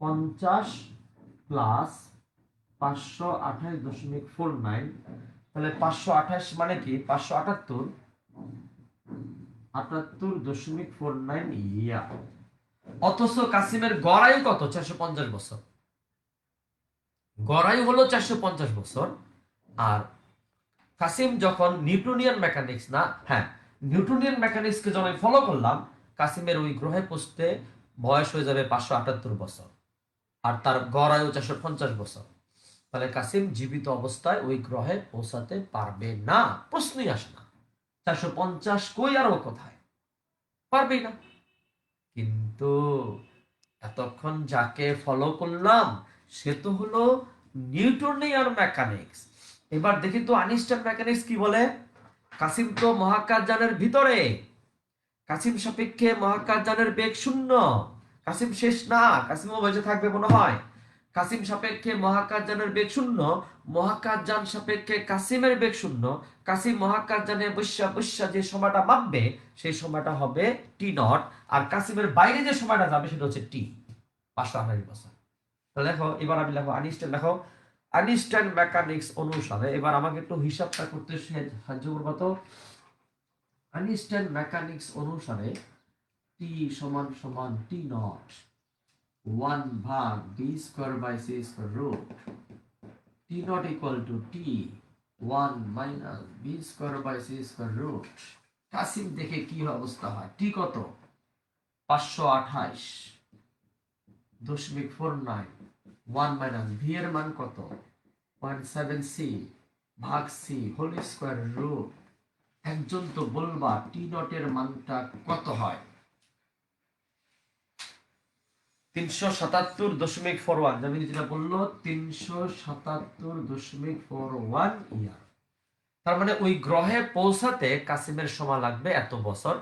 50 প্লাস 528.49, তাহলে 528 মানে কি 578.49 ইয়ার। অথচ কাসিমের গড়ায়ু কত 450 বছর, গড়ায়ু হলো 450 বছর। আর কাসিম যখন নিউটনিয়ান মেকানিক্স না, হ্যাঁ নিউটনিয়ান মেকানিক্সকে যখন আমি ফলো করলাম, কাসিমের ওই গ্রহে পৌঁছতে বয়স হয়ে যাবে 578 বছর, আর তার গড়ায়ু 450 বছর। তাহলে কাসিম জীবিত অবস্থায় ওই গ্রহে পৌঁছাতে পারবে না, প্রশ্নই আসে না। 450 কই আর ও কোথায়, পারবেই না। কিন্তু এতক্ষণ যাকে ফলো করলাম সে তো হলো নিউটনিয়ান মেকানিক্স। এবার দেখি তো আইনস্টাইন মেকানিক্স কি বলে। কাসিম তো মহাকাশযানের ভিতরে, কাসিম সাপেক্ষে মহাকাশযানের বেগ শূন্য। কাসিম শেষ না, কাসিমও বেঁচে থাকবে মনে হয়। কাসিম সাপেক্ষে মহাকাশযানের বেগ শূন্য, মহাকাশযান সাপেক্ষে কাসিমের বেগ শূন্য। কাসিম মহাকাশযানে বৈশা বৈশা যে সময়টা মাপবে সেই সময়টা হবে টি নট, আর কাসিমের বাইরে যে সময়টা যাবে সেটা হচ্ছে টি 528 বছর। লেখো এবার, আমি লেখো আইনস্টাইন, লেখো আইনস্টাইন মেকানিক্স অনুসারে। এবার আমাকে একটু হিসাবটা করতে সাহায্য করবো তো। আইনস্টাইন মেকানিক্স অনুসারে টি সমান সমান T naught 1/b² / c² T naught equal to T 1 - b² / c²। Kasim দেখে কি অবস্থা হয়, টি কত 528.49, 1 - ভি এর মান কত 0.7c ভাগ সি হোল স্কয়ার রুট। একজন তো বলবা টি নটের মানটা কত হয় 377.41, আমি যেটা বললো 377.41 ইয়ার। তার মানে ওই গ্রহে পৌঁছাতে কাসিমের সময় লাগবে এত বছর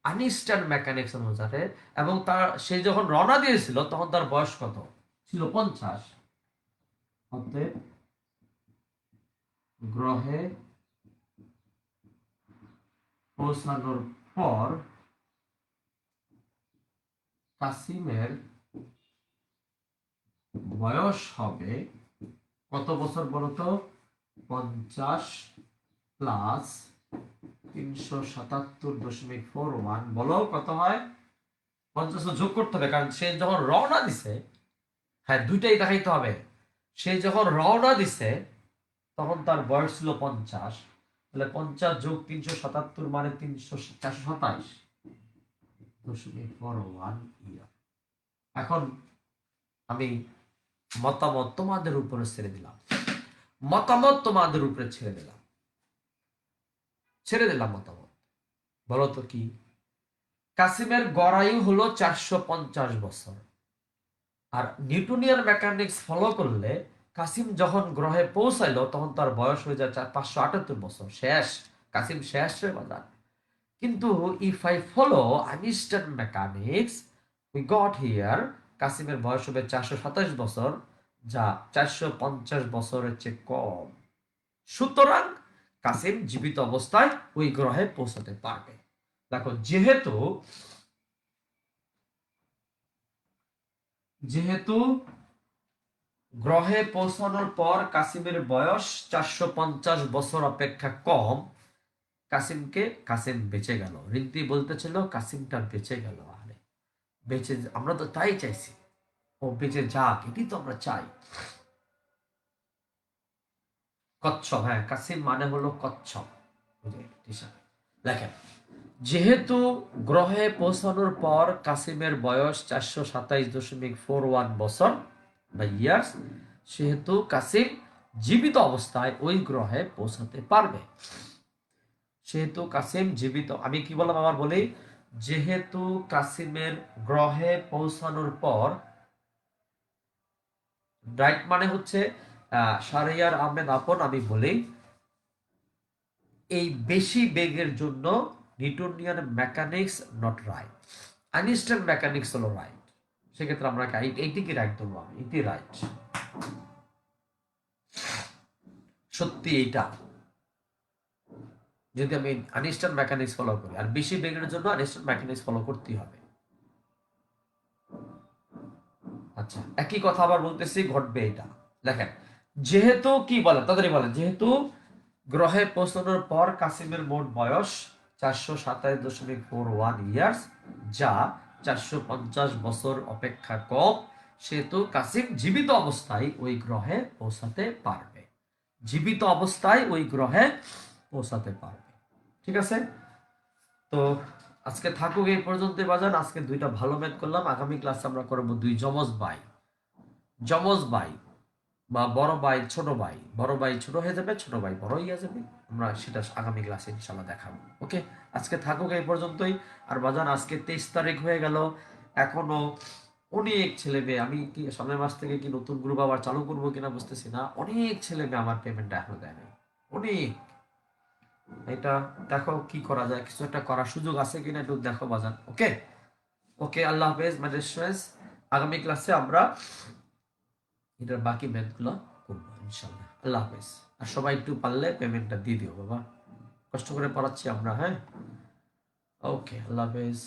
আইনস্টাইন মেকানিক্স অনুসারে। এবং তার সে যখন রওনা দিয়েছিল তখন তার বয়স কত ছিল 50। অতএব গ্রহে পৌঁছানোর পর কাসিমের বয়স হবে কত বছর বলতো 50 প্লাস 377.41, বলো কত হয় 50 যোগ করতে হবে, কারণ সে যখন রওনা দিছে, হ্যাঁ দুইটাই দেখাইতে হবে। সে যখন রওনা দিছে তখন তার বয়স ছিল 50, তাহলে 50 যোগ 377 মানে 427.41 ইয়ার। এখন আমি মতামত তোমাদের উপরে ছেড়ে দিলাম, মতামত তোমাদের উপরে ছেড়ে দিলাম মতামত। বলো তো কি। কাসিমের গড়ায়ু হলো 450 বছর, আর নিউটনিয়ান মেকানিক্স ফলো করলে কাসিম যখন গ্রহে পৌঁছাইলো তখন তার বয়স হয়ে যায় 578 বছর, শেষ, কাসিম শেষ রে বাজার। কিন্তু if I follow Einstein mechanics we got here, কাসিমের বয়স হবে 427 বছর, যা 450 বছরের চেয়ে কম। সুতরাং কাসিম জীবিত অবস্থায় ওই গ্রহে পৌঁছাতে পারবে। দেখো যেহেতু গ্রহে পৌঁছানোর পর কাসিমের বয়স 450 বছর অপেক্ষা কম, কাসিম বেঁচে গেল। রিন্তি বলতেছিল কাসিমটা বেঁচে গেল। আরে বেঁচে, আমরা তো তাই চাইছি, ও বেঁচে যাক, এটি তো আমরা চাই। কচ্ছপ, হ্যাঁ কাসিম মানে হলো কচ্ছপ। দেখেন, যেহেতু গ্রহে পৌঁছানোর পর কাসিমের বয়স 427.41 বছর বা ইয়ার্স, সেহেতু কাসিম জীবিত অবস্থায় ওই গ্রহে পৌঁছাতে পারবে। সেহেতু কাসিম জীবিত, আমি কি বললাম আবার বলি, যেহেতু কাসিমের গ্রহে পৌঁছানোর পর রাইট মানে হচ্ছে শাহরিয়ার আহমেদ আপন আমি বলি, এই বেশি বেগের জন্য Newtonian mechanics not right, Einstein mechanics হলো রাইট। সেক্ষেত্রে আমরা এইটি কি রাইট ধরবো, আমি এটি রাইট, সত্যি এইটা। যদি আমি আইনস্টাইন মেকানিক্স ফলো করি, আর বেশি বেগের জন্য আইনস্টাইন মেকানিক্স ফলো করতেই হবে। আচ্ছা, একই কথা আবার বলতেছি, ঘটবে এটা। দেখেন, যেহেতু কি বলেন, তাড়াতাড়ি বলেন, যেহেতু গ্রহে পৌঁছানোর পর কাসিমের মোট বয়স 427.41 ইয়ার্স, যা 450 বছর অপেক্ষা কম, সেহেতু কাসিম জীবিত অবস্থায় ওই গ্রহে পৌঁছাতে পারবে, জীবিত অবস্থায় ওই গ্রহে পৌঁছাতে পারবে। ঠিক আছে, তো আজকে থাকুক এই পর্যন্ত বাজান। আজকে দুইটা ভালো ম্যাথ করলাম, আগামী ক্লাসে আমরা করবো দুই জমজ ভাই, জমজ ভাই বা বড় ভাই ছোট ভাই, বড় ভাই ছোট হয়ে যাবে, ছোট ভাই বড় হয়ে যাবে, আমরা সেটা আগামী ক্লাসে ইনশাল্লাহ দেখাবো। ওকে, আজকে থাকুক এই পর্যন্তই। আর বাজান, আজকে 23 তারিখ হয়ে গেল, এখনো অনেক ছেলে মেয়ে, আমি কি সামনের মাস থেকে কি নতুন গ্রুপ আবার চালু করবো কিনা বুঝতেছি না, অনেক ছেলে মেয়ে আমার পেমেন্ট এখনো দেয় নাই, অনেক। এটা দেখো কি করা যায়, কিছু একটা করার সুযোগ আছে কিনা একটু দেখো বাজান। ওকে, ওকে, আল্লাহ হাফেজ মাই ডিয়ার স্টুডেন্টস। আগামী ক্লাসে আমরা এটার বাকি ম্যাথগুলো করবো ইনশাল্লাহ। আল্লাহ হাফেজ। আর সবাই একটু পারলে পেমেন্টটা দিয়ে দিও বাবা, কষ্ট করে পড়াচ্ছি আমরা, হ্যাঁ। ওকে, আল্লাহ হাফেজ।